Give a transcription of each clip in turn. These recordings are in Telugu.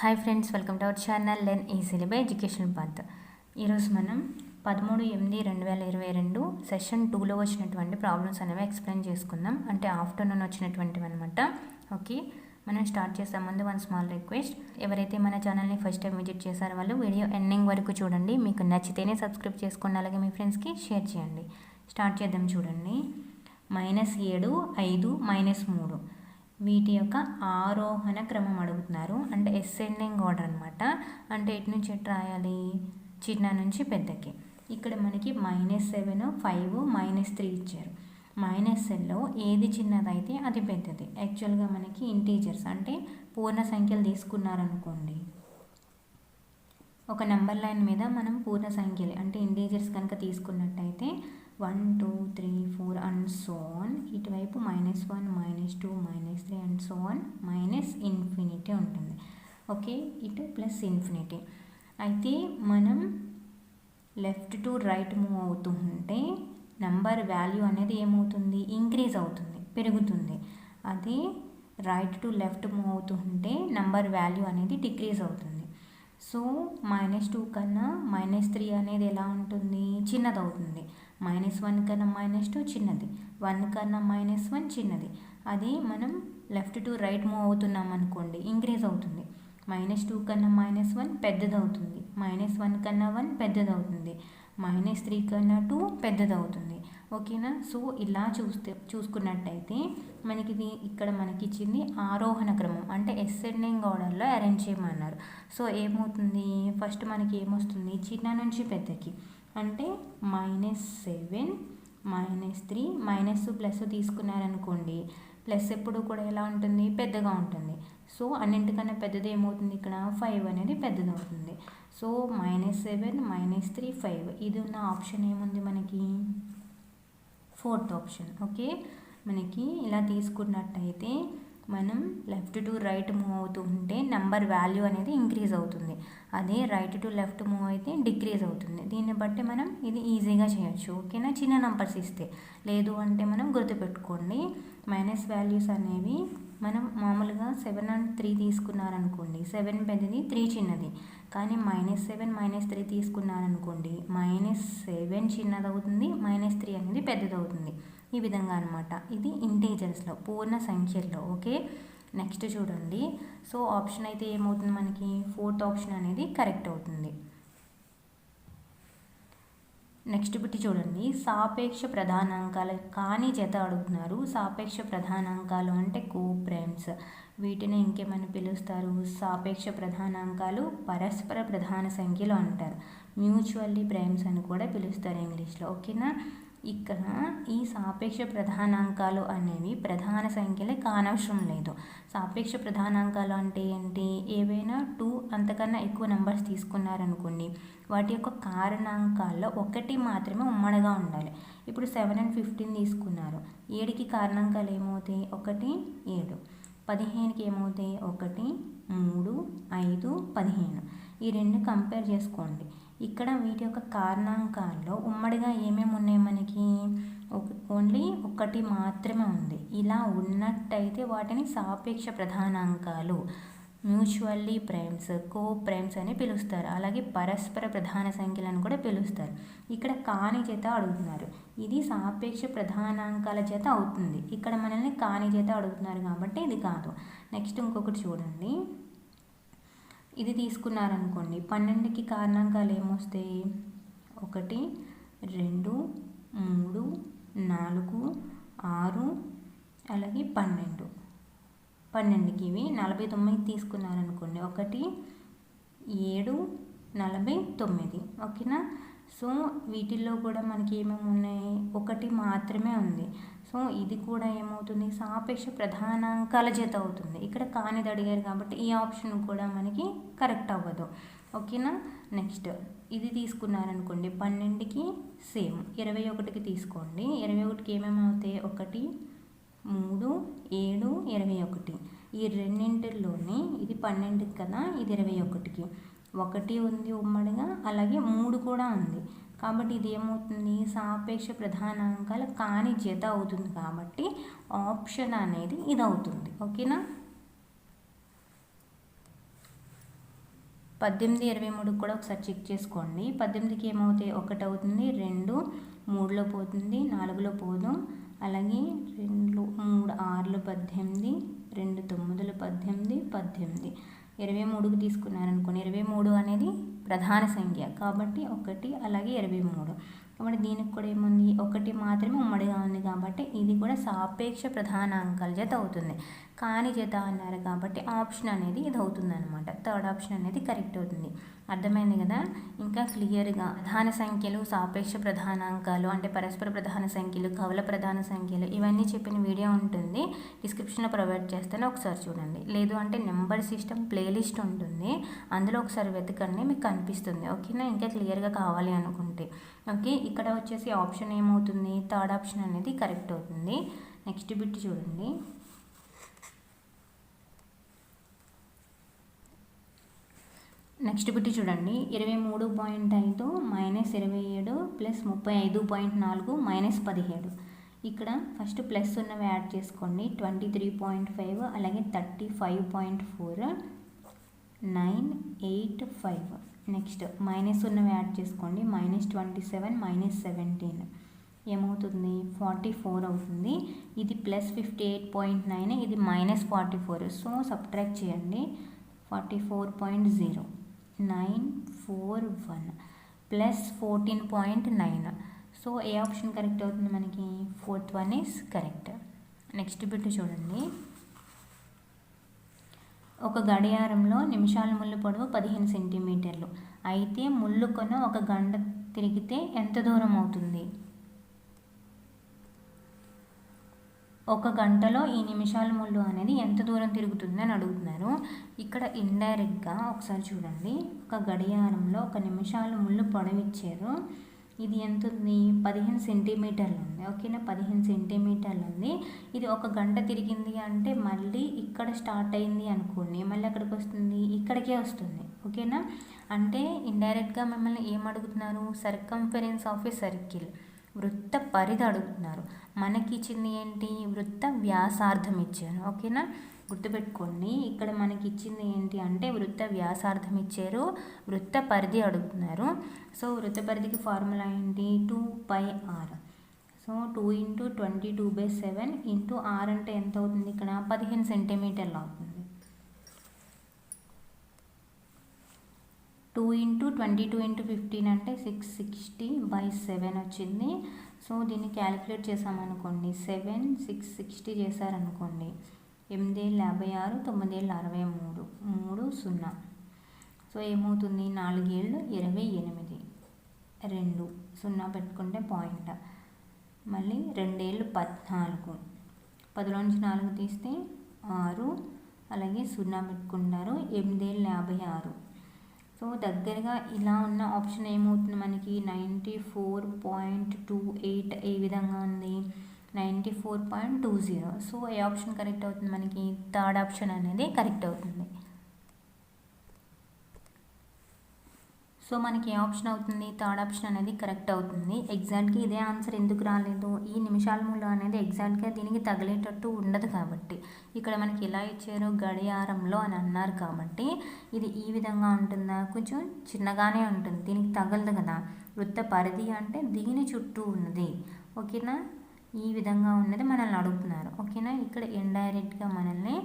Hi friends, welcome to our channel learn easily by education path. ఈరోజు మనం 13/8/2022 సెషన్ 2లో వచ్చినటువంటి ప్రాబ్లమ్స్ అనేవి ఎక్స్ప్లెయిన్ చేసుకుందాం. అంటే ఆఫ్టర్నూన్ వచ్చినటువంటివి అనమాట. ఓకే, మనం స్టార్ట్ చేసే ముందు వన్ స్మాల్ రిక్వెస్ట్. ఎవరైతే మన ఛానల్ని ఫస్ట్ టైం విజిట్ చేశారో వాళ్ళు వీడియో ఎండింగ్ వరకు చూడండి. మీకు నచ్చితేనే సబ్స్క్రైబ్ చేసుకోండి, అలాగే మీ ఫ్రెండ్స్కి షేర్ చేయండి. స్టార్ట్ చేద్దాం. చూడండి, -7, 5, -3 వీటి యొక్క ఆరోహణ క్రమం అడుగుతున్నారు. అంటే అసెండింగ్ ఆర్డర్ అనమాట. అంటే ఎటు నుంచి ఎటు రాయాలి, చిన్న నుంచి పెద్దకి. ఇక్కడ మనకి -7, 5, -3 ఇచ్చారు. మైనస్లో ఏది చిన్నదైతే అది పెద్దది. యాక్చువల్గా మనకి ఇంటీజర్స్ అంటే పూర్ణ సంఖ్యలు తీసుకున్నారనుకోండి, ఒక నెంబర్ లైన్ మీద మనం పూర్ణ సంఖ్యలు అంటే ఇంటీజర్స్ కనుక తీసుకున్నట్టయితే 1, 2, 3, 4 అండ్ సో ఆన్. ఇటువైపు -1, -2, -3 అండ్ సో ఆన్ -ఇన్ఫినిటీ ఉంటుంది. ఓకే, ఇటు +ఇన్ఫినిటీ. అయితే మనం లెఫ్ట్ టు రైట్ మూవ్ అవుతూ ఉంటే నెంబర్ వాల్యూ అనేది ఏమవుతుంది, ఇంక్రీజ్ అవుతుంది, పెరుగుతుంది. అదే రైట్ టు లెఫ్ట్ మూవ్ అవుతూ ఉంటే నెంబర్ వాల్యూ అనేది డిక్రీజ్ అవుతుంది. సో -2 కన్నా -3 అనేది ఎలా ఉంటుంది, చిన్నదవుతుంది. -1 కన్నా -2 చిన్నది, 1 కన్నా -1 చిన్నది. అది మనం లెఫ్ట్ టు రైట్ మూవ్ అవుతున్నాం అనుకోండి, ఇంక్రీజ్ అవుతుంది. -2 కన్నా -1 పెద్దదవుతుంది, -1 కన్నా 1 పెద్దదవుతుంది, -3 కన్నా 2 పెద్దదవుతుంది. ఓకేనా. సో ఇలా చూసుకున్నట్టయితే మనకి ఇది ఇక్కడ మనకి ఇచ్చింది ఆరోహణ క్రమం, అంటే అసెండింగ్ ఆర్డర్లో అరేంజ్ చేయమన్నారు. సో ఏమవుతుంది, ఫస్ట్ మనకి ఏమొస్తుంది, చిన్న నుంచి పెద్దకి. అంటే -7, -3 మైనస్ ప్లస్ తీసుకున్నారనుకోండి, ప్లస్ ఎప్పుడు కూడా ఎలా ఉంటుంది, పెద్దగా ఉంటుంది. సో అన్నింటికన్నా పెద్దది ఏమవుతుంది, ఇక్కడ 5 అనేది పెద్దదవుతుంది. సో -7, -3, 5 ఇది ఉన్న ఆప్షన్ ఏముంది మనకి, 4th ఆప్షన్. ఓకే, మనకి ఇలా తీసుకున్నట్టయితే మనం లెఫ్ట్ టు రైట్ మూవ్ అవుతూ ఉంటే నెంబర్ వాల్యూ అనేది ఇంక్రీజ్ అవుతుంది. అదే రైట్ టు లెఫ్ట్ మూవ్ అయితే డిక్రీజ్ అవుతుంది. దీన్ని బట్టి మనం ఇది ఈజీగా చేయొచ్చు. ఓకేనా, చిన్న నెంబర్స్ ఇస్తే. లేదు అంటే మనం గుర్తుపెట్టుకోండి, మైనస్ వాల్యూస్ అనేవి మనం మామూలుగా 7 and 3 తీసుకున్నారనుకోండి, 7 పెద్దది, 3 చిన్నది. కానీ -7, -3 తీసుకున్నారనుకోండి, -7 చిన్నదవుతుంది, -3 అనేది పెద్దదవుతుంది. ఈ విధంగా అనమాట. ఇది ఇంటీజర్స్లో, పూర్ణ సంఖ్యల్లో. ఓకే, నెక్స్ట్ చూడండి. సో ఆప్షన్ అయితే ఏమవుతుంది మనకి, 4th ఆప్షన్ అనేది కరెక్ట్ అవుతుంది. నెక్స్ట్ బిట్టి చూడండి, సాపేక్ష ప్రధానాంకాలు కాని జత అడుగుతున్నారు. సాపేక్ష ప్రధానాంకాలు అంటే కోప్రైమ్స్. వీటిని ఇంకేమని పిలుస్తారు, సాపేక్ష ప్రధానాంకాలు, పరస్పర ప్రధాన సంఖ్యలు అంటారు. మ్యూచువల్లీ ప్రైమ్స్ అని కూడా పిలుస్తారు ఇంగ్లీష్లో. ఓకేనా. ఇక్కడ ఈ సాపేక్ష ప్రధానాంకాలు అనేవి ప్రధాన సంఖ్యలే కానవసరం లేదు. సాపేక్ష ప్రధానాంకాలు అంటే ఏంటి, ఏవైనా 2 అంతకన్నా ఎక్కువ నెంబర్స్ తీసుకున్నారనుకోండి, వాటి యొక్క కారణాంకాల్లో ఒకటి మాత్రమే ఉమ్మడిగా ఉండాలి. ఇప్పుడు 7 and 15 తీసుకున్నారు, 7కి కారణాంకాలు ఏమవుతాయి, 1, 7. 15కి ఏమవుతాయి, 1, 3, 5, 15. ఈ రెండు కంపేర్ చేసుకోండి. ఇక్కడ వీటి యొక్క కారణాంకాల్లో ఉమ్మడిగా ఏమేమి ఉన్నాయి మనకి, ఓన్లీ 1 మాత్రమే ఉంది. ఇలా ఉన్నట్టయితే వాటిని సాపేక్ష ప్రధానాంకాలు, మ్యూచువల్లీ ప్రైమ్స్, కో ప్రైమ్స్ అని పిలుస్తారు. అలాగే పరస్పర ప్రధాన సంఖ్యలను కూడా పిలుస్తారు. ఇక్కడ కాని జత అడుగుతున్నారు, ఇది సాపేక్ష ప్రధానాంకాల జత అవుతుంది. ఇక్కడ మనల్ని కాని జత అడుగుతున్నారు కాబట్టి ఇది కాదు. నెక్స్ట్ ఇంకొకటి చూడండి, ఇది తీసుకున్నారనుకోండి, 12కి కారణాంకాలు ఏమొస్తాయి, 1, 2, 3, 4, 6 అలాగే 12. 12కి ఇవి 49 తీసుకున్నారనుకోండి, 1, 7, 49. ఓకేనా. సో వీటిల్లో కూడా మనకి ఏమేమి ఉన్నాయి, 1 మాత్రమే ఉంది. సో ఇది కూడా ఏమవుతుంది, సాపేక్ష ప్రధానాంకాల జత అవుతుంది. ఇక్కడ కానిది అడిగారు కాబట్టి ఈ ఆప్షన్ కూడా మనకి కరెక్ట్ అవ్వదు. ఓకేనా. నెక్స్ట్ ఇది తీసుకున్నారనుకోండి, 12కి సేమ్. 21కి తీసుకోండి, 21కి ఏమేమి అవుతాయి, 1, 3, 7, 21. ఈ రెండింటిలోనే ఇది 12కి కదా, ఇది 21కి. 1 ఉంది ఉమ్మడిగా, అలాగే 3 కూడా ఉంది. కాబట్టి ఇది ఏమవుతుంది, సాపేక్ష ప్రధానాంకాల కాని జత అవుతుంది. కాబట్టి ఆప్షన్ అనేది ఇది అవుతుంది. ఓకేనా. 18, 23 కూడా ఒకసారి చెక్ చేసుకోండి. 18కి ఏమవుతాయి, 1 అవుతుంది, 2 3లో పోతుంది, 4లో పోదు. అలాగే 2 3 6లు 18, 2 9లు 18, 18 23కి తీసుకున్నారనుకోండి. 23 అనేది ప్రధాన సంఖ్య కాబట్టి 1, అలాగే 23. కాబట్టి దీనికి కూడా ఏముంది, 1 మాత్రమే ఉమ్మడిగా ఉంది కాబట్టి ఇది కూడా సాపేక్ష ప్రధానాంకాల జత అవుతుంది. కాని జత అన్నారు కాబట్టి ఆప్షన్ అనేది ఇది అవుతుంది అనమాట. థర్డ్ ఆప్షన్ అనేది కరెక్ట్ అవుతుంది. అర్థమైంది కదా. ఇంకా క్లియర్గా ప్రధాన సంఖ్యలు, సాపేక్ష ప్రధానాంకాలు అంటే పరస్పర ప్రధాన సంఖ్యలు, కవల ప్రధాన సంఖ్యలు ఇవన్నీ చెప్పిన వీడియో ఉంటుంది, డిస్క్రిప్షన్లో ప్రొవైడ్ చేస్తాను, ఒకసారి చూడండి. లేదు అంటే నెంబర్ సిస్టమ్ ప్లేలిస్ట్ ఉంటుంది, అందులో ఒకసారి వెతకండి, మీకు కనిపిస్తుంది. ఓకేనా. ఇంకా క్లియర్గా కావాలి అనుకుంటే. ఓకే. ఇక్కడ వచ్చేసి ఆప్షన్ ఏమవుతుంది, థర్డ్ ఆప్షన్ అనేది కరెక్ట్ అవుతుంది. నెక్స్ట్ బిట్ చూడండి. నెక్స్ట్ బిట్ చూడండి. 23.5 - 27 + 35.4 - 17. ఇక్కడ ఫస్ట్ ప్లస్ ఉన్నవి యాడ్ చేసుకోండి. 23.5 అలాగే 35.4 985. నెక్స్ట్ మైనస్ ఉన్నవి యాడ్ చేసుకోండి. -27 - 17 ఏమవుతుంది, 44 అవుతుంది. ఇది +58.9, ఇది -44. సో సబ్ట్రాక్ట్ చేయండి. 44.0 941 +14.9. సో ఏ ఆప్షన్ కరెక్ట్ అవుతుంది మనకి, 4th one is correct. Next bit చూడండి. ఒక గడియారంలో నిమిషాల ముళ్ళు పొడవు 15 సెంటీమీటర్లు అయితే ముళ్ళు కొన ఒక గంట తిరిగితే ఎంత దూరం అవుతుంది. ఒక గంటలో ఈ నిమిషాల ముళ్ళు అనేది ఎంత దూరం తిరుగుతుంది అని అడుగుతున్నారు. ఇక్కడ ఇండైరెక్ట్గా ఒకసారి చూడండి. ఒక గడియారంలో ఒక నిమిషాల ముళ్ళు పొడవు ఇచ్చారు. ఇది ఎంత ఉంది, 15 సెంటీమీటర్లు ఉంది. ఓకేనా. 15 సెంటీమీటర్లు ఉంది. ఇది ఒక గంట తిరిగింది అంటే మళ్ళీ ఇక్కడ స్టార్ట్ అయింది అనుకోండి, మళ్ళీ ఎక్కడికి వస్తుంది, ఇక్కడికే వస్తుంది. ఓకేనా. అంటే ఇండైరెక్ట్గా మిమ్మల్ని ఏం అడుగుతున్నారు, సర్కంఫరెన్స్ ఆఫ్ ఏ సర్కిల్, వృత్త పరిధి అడుగుతున్నారు. మనకి ఇచ్చింది ఏంటి, వృత్త వ్యాసార్థం ఇచ్చారు. ఓకేనా. గుర్తుపెట్టుకోండి, ఇక్కడ మనకి ఇచ్చింది ఏంటి అంటే వృత్త వ్యాసార్థం ఇచ్చారు, వృత్త పరిధి అడుగుతున్నారు. సో వృత్త పరిధికి ఫార్ములా ఏంటి, 2πr. సో 2 × 22/7 × r అంటే ఎంత అవుతుంది, ఇక్కడ 15 సెంటీమీటర్లు అవుతుంది. 2 × 22 × 15 అంటే 660/7 వచ్చింది. సో దీన్ని క్యాలిక్యులేట్ చేసామనుకోండి, 7 660 చేశారనుకోండి, 8 56 9 63 3 0. సో ఏమవుతుంది, 4 28 2 0 పెట్టుకుంటే పాయింట్, మళ్ళీ 2 14, 10లోంచి 4 తీస్తే 6, అలాగే 0 పెట్టుకుంటారు, 8 56. సో దగ్గరగా ఇలా ఉన్న ఆప్షన్ ఏమవుతుంది మనకి, 94.28 ఏ విధంగా ఉంది, 94.20. సో ఏ ఆప్షన్ కరెక్ట్ అవుతుంది మనకి, థర్డ్ ఆప్షన్ అనేది కరెక్ట్ అవుతుంది. సో మనకి ఏ ఆప్షన్ అవుతుంది, థర్డ్ ఆప్షన్ అనేది కరెక్ట్ అవుతుంది. ఎగ్జాక్ట్గా ఇదే ఆన్సర్ ఎందుకు రాలేదు, ఈ నిమిషాల ముళ్ళు అనేది ఎగ్జాక్ట్గా దీనికి తగిలేటట్టు ఉండదు కాబట్టి, ఇక్కడ మనకి ఎలా ఇచ్చారు, గడియారంలో అని అన్నారు కాబట్టి ఇది ఈ విధంగా ఉంటుందా, కొంచెం చిన్నగానే ఉంటుంది, దీనికి తగలదు కదా. వృత్త పరిధి అంటే దీని చుట్టూ ఉన్నది. ఓకేనా. ఈ విధంగా ఉన్నది మనల్ని అడుగుతున్నారు. ఓకేనా. ఇక్కడ ఇండైరెక్ట్గా మనల్ని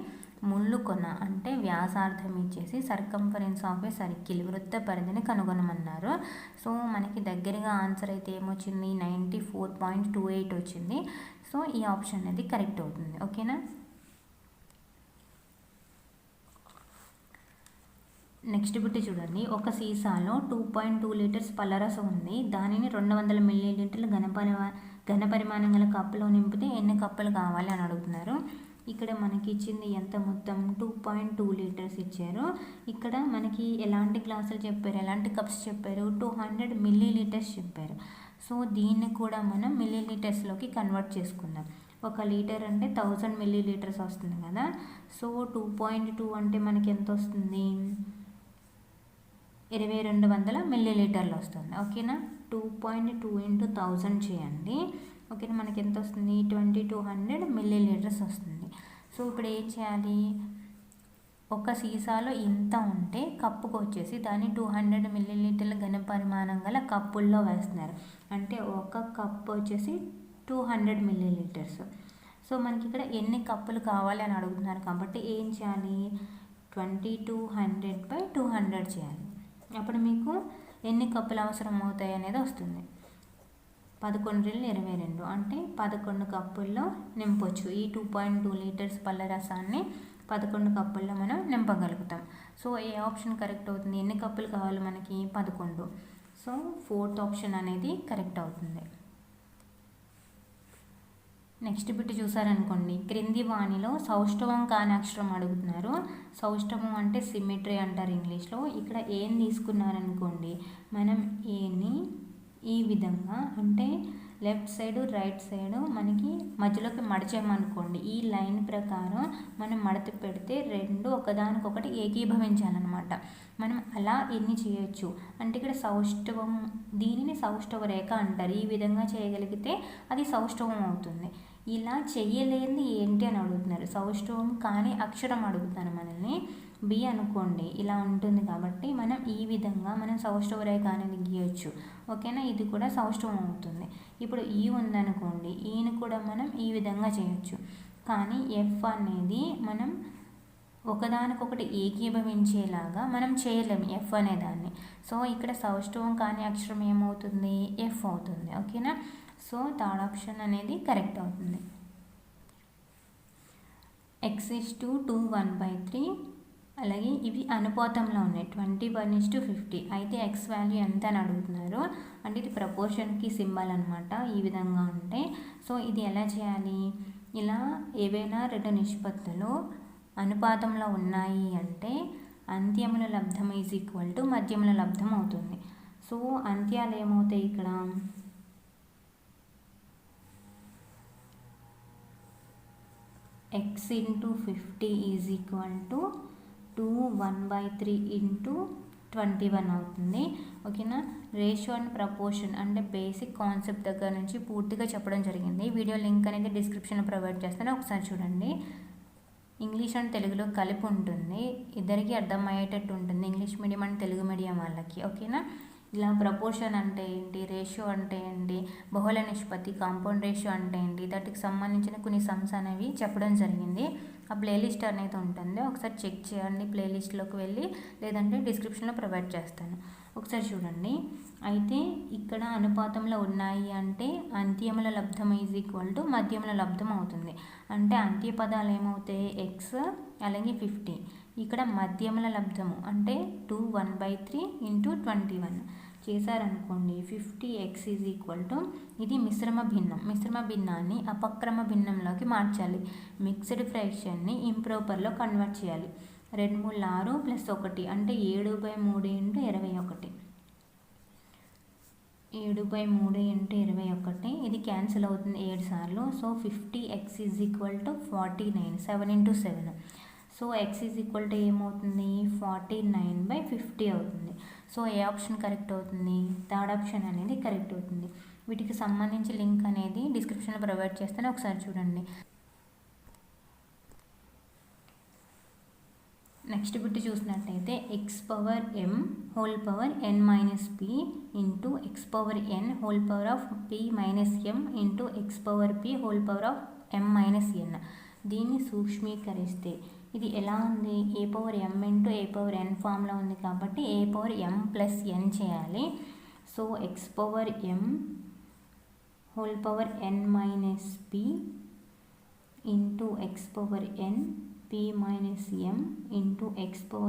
ముళ్ళు కొన అంటే వ్యాసార్థం ఇచ్చేసి సర్కంఫరెన్స్ ఆఫ్ ఏ సర్కిల్, వృత్త పరిధిని కనుగొనమన్నారు. సో మనకి దగ్గరగా ఆన్సర్ అయితే ఏమొచ్చింది, 94.28 వచ్చింది. సో ఈ ఆప్షన్ అనేది కరెక్ట్ అవుతుంది. ఓకేనా. నెక్స్ట్ బిట్ చూడండి. ఒక సీసాలో 2.2 లీటర్స్ పళ్ళరసం ఉంది. దానిని 200 మిల్లీలీటర్ల ఘనపరిమాణం గల కప్పులో నింపితే ఎన్ని కప్పులు కావాలి అని అడుగుతున్నారు. ఇక్కడ మనకి ఇచ్చింది ఎంత మొత్తం, 2.2 లీటర్స్ ఇచ్చారు. ఇక్కడ మనకి ఎలాంటి గ్లాసులు చెప్పారు, ఎలాంటి కప్స్ చెప్పారు, 200 మిల్లీలీటర్స్ చెప్పారు. సో దీన్ని కూడా మనం మిల్లీలీటర్స్లోకి కన్వర్ట్ చేసుకుందాం. 1 లీటర్ అంటే 1000 మిల్లీలీటర్స్ వస్తుంది కదా. సో 2.2 అంటే మనకి ఎంత వస్తుంది, 2200 మిల్లీలీటర్లు వస్తుంది. ఓకేనా. 2.2 × 1000 చేయండి. ఓకేనా. మనకి ఎంత వస్తుంది, 2200 మిల్లీలీటర్స్ వస్తుంది. సో ఇప్పుడు ఏం చేయాలి, ఒక సీసాలో ఇంత ఉంటే కప్పుకు వచ్చేసి దాన్ని 200 మిల్లీలీటర్ల ఘన పరిమాణం గల కప్పుల్లో వేస్తున్నారు. అంటే ఒక కప్పు వచ్చేసి 200 మిల్లీలీటర్స్. సో మనకి ఇక్కడ ఎన్ని కప్పులు కావాలి అని అడుగుతున్నారు కాబట్టి ఏం చేయాలి, 2200/200 చేయాలి. అప్పుడు మీకు ఎన్ని కప్పులు అవసరం అవుతాయి అనేది వస్తుంది. 11×22 అంటే 11 కప్పుల్లో నింపొచ్చు. ఈ 2.2 లీటర్స్ పళ్ళ రసాన్ని 11 కప్పుల్లో మనం నింపగలుగుతాం. సో ఏ ఆప్షన్ కరెక్ట్ అవుతుంది, ఎన్ని కప్పులు కావాలి మనకి, 11. సో 4th ఆప్షన్ అనేది కరెక్ట్ అవుతుంది. నెక్స్ట్ బిట్ చూసారనుకోండి, క్రింది వాణిలో సౌష్ఠవం కాని అక్షరం అడుగుతున్నారు. సౌష్ఠవం అంటే సిమెట్రీ అంటారు ఇంగ్లీష్లో. ఇక్కడ ఏం తీసుకున్నారనుకోండి, మనం ఏని ఈ విధంగా అంటే లెఫ్ట్ సైడు రైట్ సైడు మనకి మధ్యలోకి మడిచామనుకోండి, ఈ లైన్ ప్రకారం మనం మడత పెడితే రెండు ఒకదానికొకటి ఏకీభవించాలన్నమాట. మనం అలా ఎన్ని చేయొచ్చు అంటే ఇక్కడ సౌష్ఠవం, దీనిని సౌష్ఠవ రేఖ అంటారు. ఈ విధంగా చేయగలిగితే అది సౌష్ఠవం అవుతుంది. ఇలా చెయ్యలేనిది ఏంటి అని అడుగుతున్నారు. సౌష్ఠవం కానీ అక్షరం అడుగుతాను మనల్ని. బి అనుకోండి, ఇలా ఉంటుంది కాబట్టి మనం ఈ విధంగా మనం సౌష్ఠవ రేఖ అనేది గీయొచ్చు. ఓకేనా, ఇది కూడా సౌష్ఠవం అవుతుంది. ఇప్పుడు ఈ ఉందనుకోండి, ఈని కూడా మనం ఈ విధంగా చేయొచ్చు. కానీ ఎఫ్ అనేది మనం ఒకదానికొకటి ఏకీభవించేలాగా మనం చేయలేము ఎఫ్ అనే దాన్ని. సో ఇక్కడ సౌష్ఠవం కానీ అక్షరం ఏమవుతుంది, ఎఫ్ అవుతుంది. ఓకేనా, సో థర్డ్ ఆప్షన్ అనేది కరెక్ట్ అవుతుంది. x:2 1/3. అలాగే ఇవి అనుపాతంలో ఉన్నాయి, 21:50. అయితే ఎక్స్ వాల్యూ ఎంత అని అడుగుతున్నారు. అంటే ఇది ప్రపోర్షన్కి సింబల్ అనమాట. ఈ విధంగా ఉంటే సో ఇది ఎలా చేయాలి, ఇలా ఏవైనా రెండు నిష్పత్తులు అనుపాతంలో ఉన్నాయి అంటే అంత్యముల లబ్ధం = మధ్యముల లబ్ధం అవుతుంది. సో అంత్యాలు ఏమవుతాయి ఇక్కడ, x×50 = 2 1/3 × 21 అవుతుంది. ఓకేనా, రేషియో అండ్ ప్రపోర్షన్ అంటే బేసిక్ కాన్సెప్ట్ దగ్గర నుంచి పూర్తిగా చెప్పడం జరిగింది. వీడియో లింక్ అనేది డిస్క్రిప్షన్లో ప్రొవైడ్ చేస్తాను, ఒకసారి చూడండి. ఇంగ్లీష్ అండ్ తెలుగులో కలిపి ఉంటుంది, ఇద్దరికి అర్థమయ్యేటట్టు ఉంటుంది, English medium and Telugu medium వాళ్ళకి. ఓకేనా, ఇలా ప్రపోర్షన్ అంటే ఏంటి, రేషియో అంటే ఏంటి, బహుళ నిష్పత్తి కాంపౌండ్ రేషియో అంటే ఏంటి, దానికి సంబంధించిన కొన్ని సమ్స్ అనేవి చెప్పడం జరిగింది. ఆ ప్లేలిస్ట్ అనేది ఉంటుంది, ఒకసారి చెక్ చేయండి ప్లేలిస్ట్లోకి వెళ్ళి, లేదంటే డిస్క్రిప్షన్లో ప్రొవైడ్ చేస్తాను, ఒకసారి చూడండి. అయితే ఇక్కడ అనుపాతంలో ఉన్నాయి అంటే అంత్యముల లబ్ధం = మధ్యముల లబ్ధం అవుతుంది. అంటే అంత్య పదాలు ఏమవుతాయి, ఎక్స్ అలాగే 50. ఇక్కడ మధ్యముల లబ్ధము అంటే 2 1/3 × 21 చేశారనుకోండి. 50x = ఇది మిశ్రమ భిన్నం. మిశ్రమ భిన్నాన్ని అపక్రమ భిన్నంలోకి మార్చాలి. మిక్స్డ్ ఫ్రాక్షన్ని ఇంప్రాపర్లో కన్వర్ట్ చేయాలి. 2 3 6 + 1 అంటే 7/3 × 21. 7/3 × 21 ఇది క్యాన్సిల్ అవుతుంది 7 సార్లు. So 50x = 49, 7 × 7. సో x ఏమవుతుంది, 49/50 అవుతుంది. సో ఏ ఆప్షన్ కరెక్ట్ అవుతుంది, థర్డ్ ఆప్షన్ అనేది కరెక్ట్ అవుతుంది. వీటికి సంబంధించి లింక్ అనేది డిస్క్రిప్షన్లో ప్రొవైడ్ చేస్తాను, ఒకసారి చూడండి. నెక్స్ట్ బిట్ చూసినట్టయితే x⁴m n - p × xn p - m × xp m - n. దీన్ని సూక్ష్మీకరిస్తే ఇది ఎలా ఉంది, a⁴m × a⁴n ఫామ్లో ఉంది కాబట్టి a⁴m + n చేయాలి. So x⁴m n - p × xn p - m × xp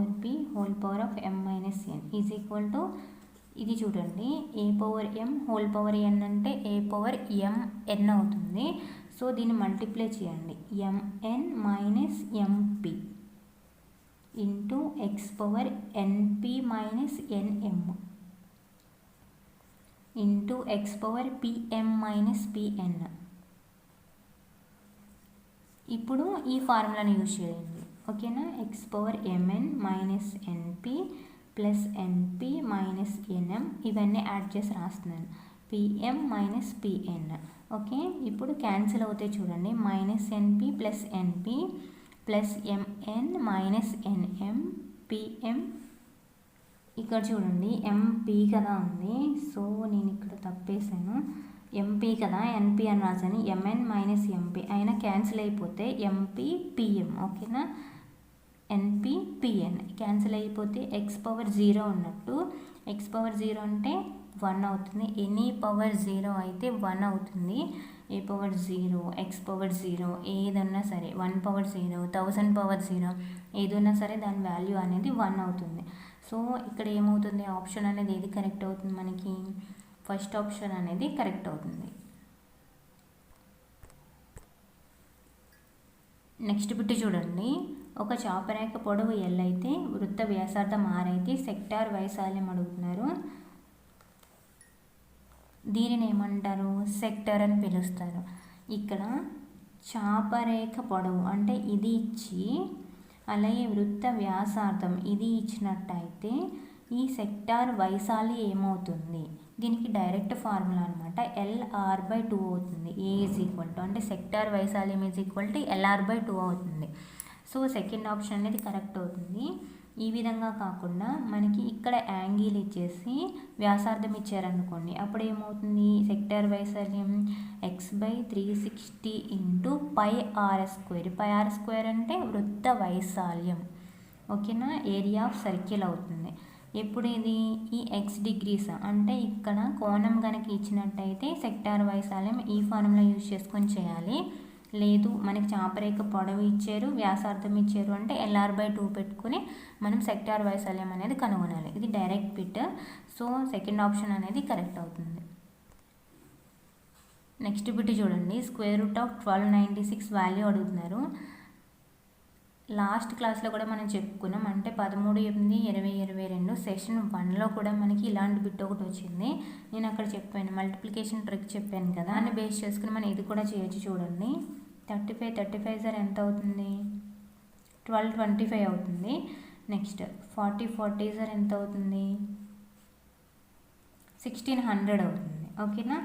m - n ఇది చూడండి. a⁴m అంటే a⁴m n అవుతుంది. సో దీన్ని మల్టిప్లై చేయండి, mn - mp × xnp - nm × xpm - pn. ఇప్పుడు ఈ ఫార్ములాని యూజ్ చేయండి. ఓకేనా, xmn - np + np - nm ఇవన్నీ యాడ్ చేసి రాస్తున్నాను, pm - pn. ఓకే, ఇప్పుడు క్యాన్సిల్ అవుతాయి చూడండి. -np + np plus MN minus NM PM. ఇక్కడ చూడండి ఎంపీ కదా ఉంది, సో నేను ఇక్కడ తప్పేశాను. ఎంపీ కదా ఎన్పీ అని రాశాను. ఎంఎన్ మైనస్ ఎంపీ అయినా క్యాన్సిల్ అయిపోతే ఎంపీ పిఎం. ఓకేనా, ఎన్పీ పిఎన్ క్యాన్సిల్ అయిపోతే ఎక్స్ పవర్ 0 ఉన్నట్టు. ఎక్స్ పవర్ 0 అంటే 1 అవుతుంది. ఎనీ పవర్ 0 అయితే 1 అవుతుంది. ఏ పవర్ 0, ఎక్స్ పవర్ 0 ఏదన్నా సరే, 1 పవర్ 0, 1000 పవర్ 0 ఏదన్నా సరే దాని వాల్యూ అనేది 1 అవుతుంది. సో ఇక్కడ ఏమవుతుంది, ఆప్షన్ అనేది ఏది కరెక్ట్ అవుతుంది మనకి, ఫస్ట్ ఆప్షన్ అనేది కరెక్ట్ అవుతుంది. నెక్స్ట్ బిట్ చూడండి. ఒక చాపరేఖ పొడవు L అయితే వృత్త వ్యాసార్థం R అయితే సెక్టార్ వైశాల్యం అడుగుతున్నారు. దీనిని ఏమంటారు, సెక్టర్ అని పిలుస్తారు. ఇక్కడ చాపరేఖ పొడవు అంటే ఇది ఇచ్చి అలాగే వృత్త వ్యాసార్థం ఇది ఇచ్చినట్టయితే ఈ సెక్టార్ వైశాల్యం ఏమవుతుంది, దీనికి డైరెక్ట్ ఫార్ములా అనమాట, LR/2 అవుతుంది. A = అంటే సెక్టార్ వైశాల్యం LR/2 అవుతుంది. సో సెకండ్ ఆప్షన్ అనేది కరెక్ట్ అవుతుంది. ఈ విధంగా కాకుండా మనకి ఇక్కడ యాంగిల్ ఇచ్చేసి వ్యాసార్థం ఇచ్చారనుకోండి, అప్పుడు ఏమవుతుంది, సెక్టార్ వైశాల్యం x/360 × πr². πr² అంటే వృత్త వైశాల్యం. ఓకేనా, ఏరియా ఆఫ్ సర్కిల్ అవుతుంది. ఎప్పుడు ఇది ఈ x డిగ్రీస్ అంటే ఇక్కడ కోణం కనుక ఇచ్చినట్టయితే సెక్టార్ వైశాల్యం ఈ ఫార్ములా యూజ్ చేసుకొని చేయాలి. లేదు మనకి చాపరేఖ పొడవు ఇచ్చారు, వ్యాసార్థం ఇచ్చారు అంటే LR/2 పెట్టుకుని మనం సెక్టార్ వైశాల్యం అనేది కనుగొనాలి. ఇది direct bit. So second option అనేది కరెక్ట్ అవుతుంది. నెక్స్ట్ బిట్ చూడండి. √1296 వాల్యూ అడుగుతున్నారు. లాస్ట్ క్లాస్లో కూడా మనం చెప్పుకున్నాం, అంటే 13/8/2022 సెషన్ 1లో కూడా మనకి ఇలాంటి బిట్ ఒకటి వచ్చింది. నేను అక్కడ చెప్పాను, మల్టిప్లికేషన్ ట్రిక్ చెప్పాను కదా, దాన్ని బేస్ చేసుకుని మనం ఇది కూడా చేయొచ్చు. చూడండి, 35 సార్ ఎంత అవుతుంది, 1225 అవుతుంది. నెక్స్ట్ 40 సార్ ఎంత అవుతుంది, 1600 అవుతుంది. ఓకేనా,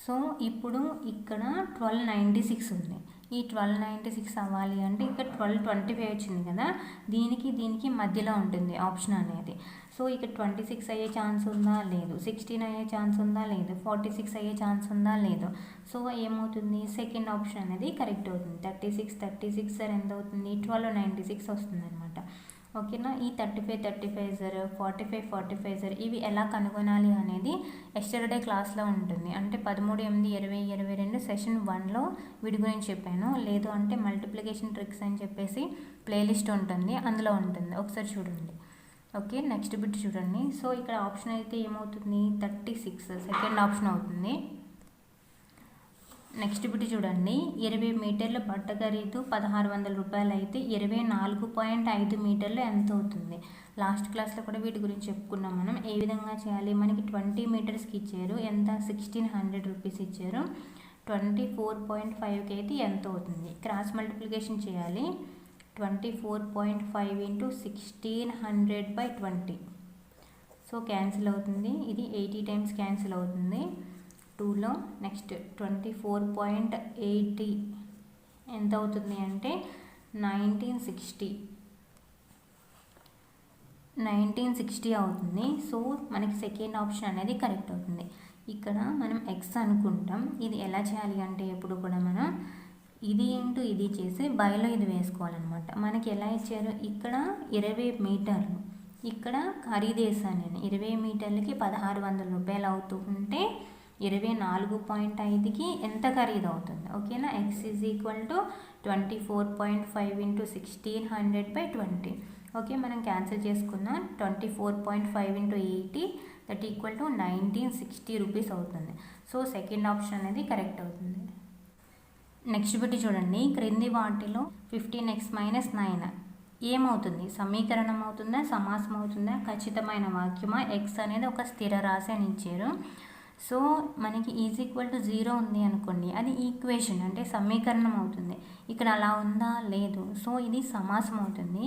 సో ఇప్పుడు ఇక్కడ 1296 ఉంది. ఈ 1296 అవ్వాలి అంటే ఇక్కడ 1225 వచ్చింది కదా, దీనికి మధ్యలో ఉంటుంది ఆప్షన్ అనేది. సో ఇక్కడ 26 అయ్యే ఛాన్స్ ఉందా లేదు, 16 అయ్యే ఛాన్స్ ఉందా లేదు, 46 అయ్యే ఛాన్స్ ఉందా లేదు. సో ఏమవుతుంది, సెకండ్ ఆప్షన్ అనేది కరెక్ట్ అవుతుంది. 36 సార్ ఎంత అవుతుంది, 1296 వస్తుంది అనమాట. ఓకేనా, ఈ 35 సార్, 45 సార్ ఇవి ఎలా కనుగొనాలి అనేది ఎస్టర్డే క్లాస్లో ఉంటుంది. అంటే 13/8/2022 సెషన్ 1లో వీటి గురించి చెప్పాను. లేదు అంటే మల్టిప్లికేషన్ ట్రిక్స్ అని చెప్పేసి ప్లేలిస్ట్ ఉంటుంది, అందులో ఉంటుంది, ఒకసారి చూడండి. ఓకే, నెక్స్ట్ బిట్ చూడండి. సో ఇక్కడ ఆప్షన్ అయితే ఏమవుతుంది, 36 సెకండ్ ఆప్షన్ అవుతుంది. నెక్స్ట్ బిట్ చూడండి. 20 మీటర్ల బట్ట ఖరీదు 1600 రూపాయలు అయితే 24.5 మీటర్లు ఎంత అవుతుంది. లాస్ట్ క్లాస్లో కూడా వీటి గురించి చెప్పుకున్నాం మనం. ఏ విధంగా చేయాలి, మనకి 20 మీటర్స్కి ఇచ్చారు, ఎంత 1600 రూపీస్ ఇచ్చారు. 24.5కి అయితే ఎంత అవుతుంది, క్రాస్ మల్టిప్లికేషన్ చేయాలి. 24.5 × 1600/20. సో క్యాన్సిల్ అవుతుంది, ఇది 80 టైమ్స్ క్యాన్సిల్ అవుతుంది 2లో. నెక్స్ట్ 24.80 ఎంత అవుతుంది అంటే 1960 అవుతుంది. సో మనకి సెకండ్ ఆప్షన్ అనేది కరెక్ట్ అవుతుంది. ఇక్కడ మనం ఎక్స్ అనుకుంటాం. ఇది ఎలా చేయాలి అంటే ఎప్పుడు కూడా మనం ఇది ఇంటూ ఇది చేసి బైలో ఇది వేసుకోవాలన్నమాట. మనకి ఎలా ఇచ్చారు, ఇక్కడ 20 మీటర్లు, ఇక్కడ ఖరీదేశాను నేను 20 మీటర్లకి 1600 రూపాయలు అవుతూ ఉంటే 24.5కి ఎంత ఖరీదు అవుతుంది. ఓకేనా, x = 24.5 × 1600/20. ఓకే, మనం క్యాన్సిల్ చేసుకున్న 24.5 × 80 దట్ ఈక్వల్ టు 1960 రూపీస్ అవుతుంది. సో సెకండ్ ఆప్షన్ అనేది కరెక్ట్ అవుతుంది. నెక్స్ట్ బిట్ చూడండి. క్రింది వాటిలో 15x - 9 ఏమవుతుంది, సమీకరణం అవుతుందా, సమాసం అవుతుందా, ఖచ్చితమైన వాక్యమా, ఎక్స్ అనేది ఒక స్థిర రాశి అని ఇచ్చారు. సో మనకి =0 ఉంది అనుకోండి, అది ఈక్వేషన్ అంటే సమీకరణం అవుతుంది. ఇక్కడ అలా ఉందా లేదు, సో ఇది సమాసం అవుతుంది.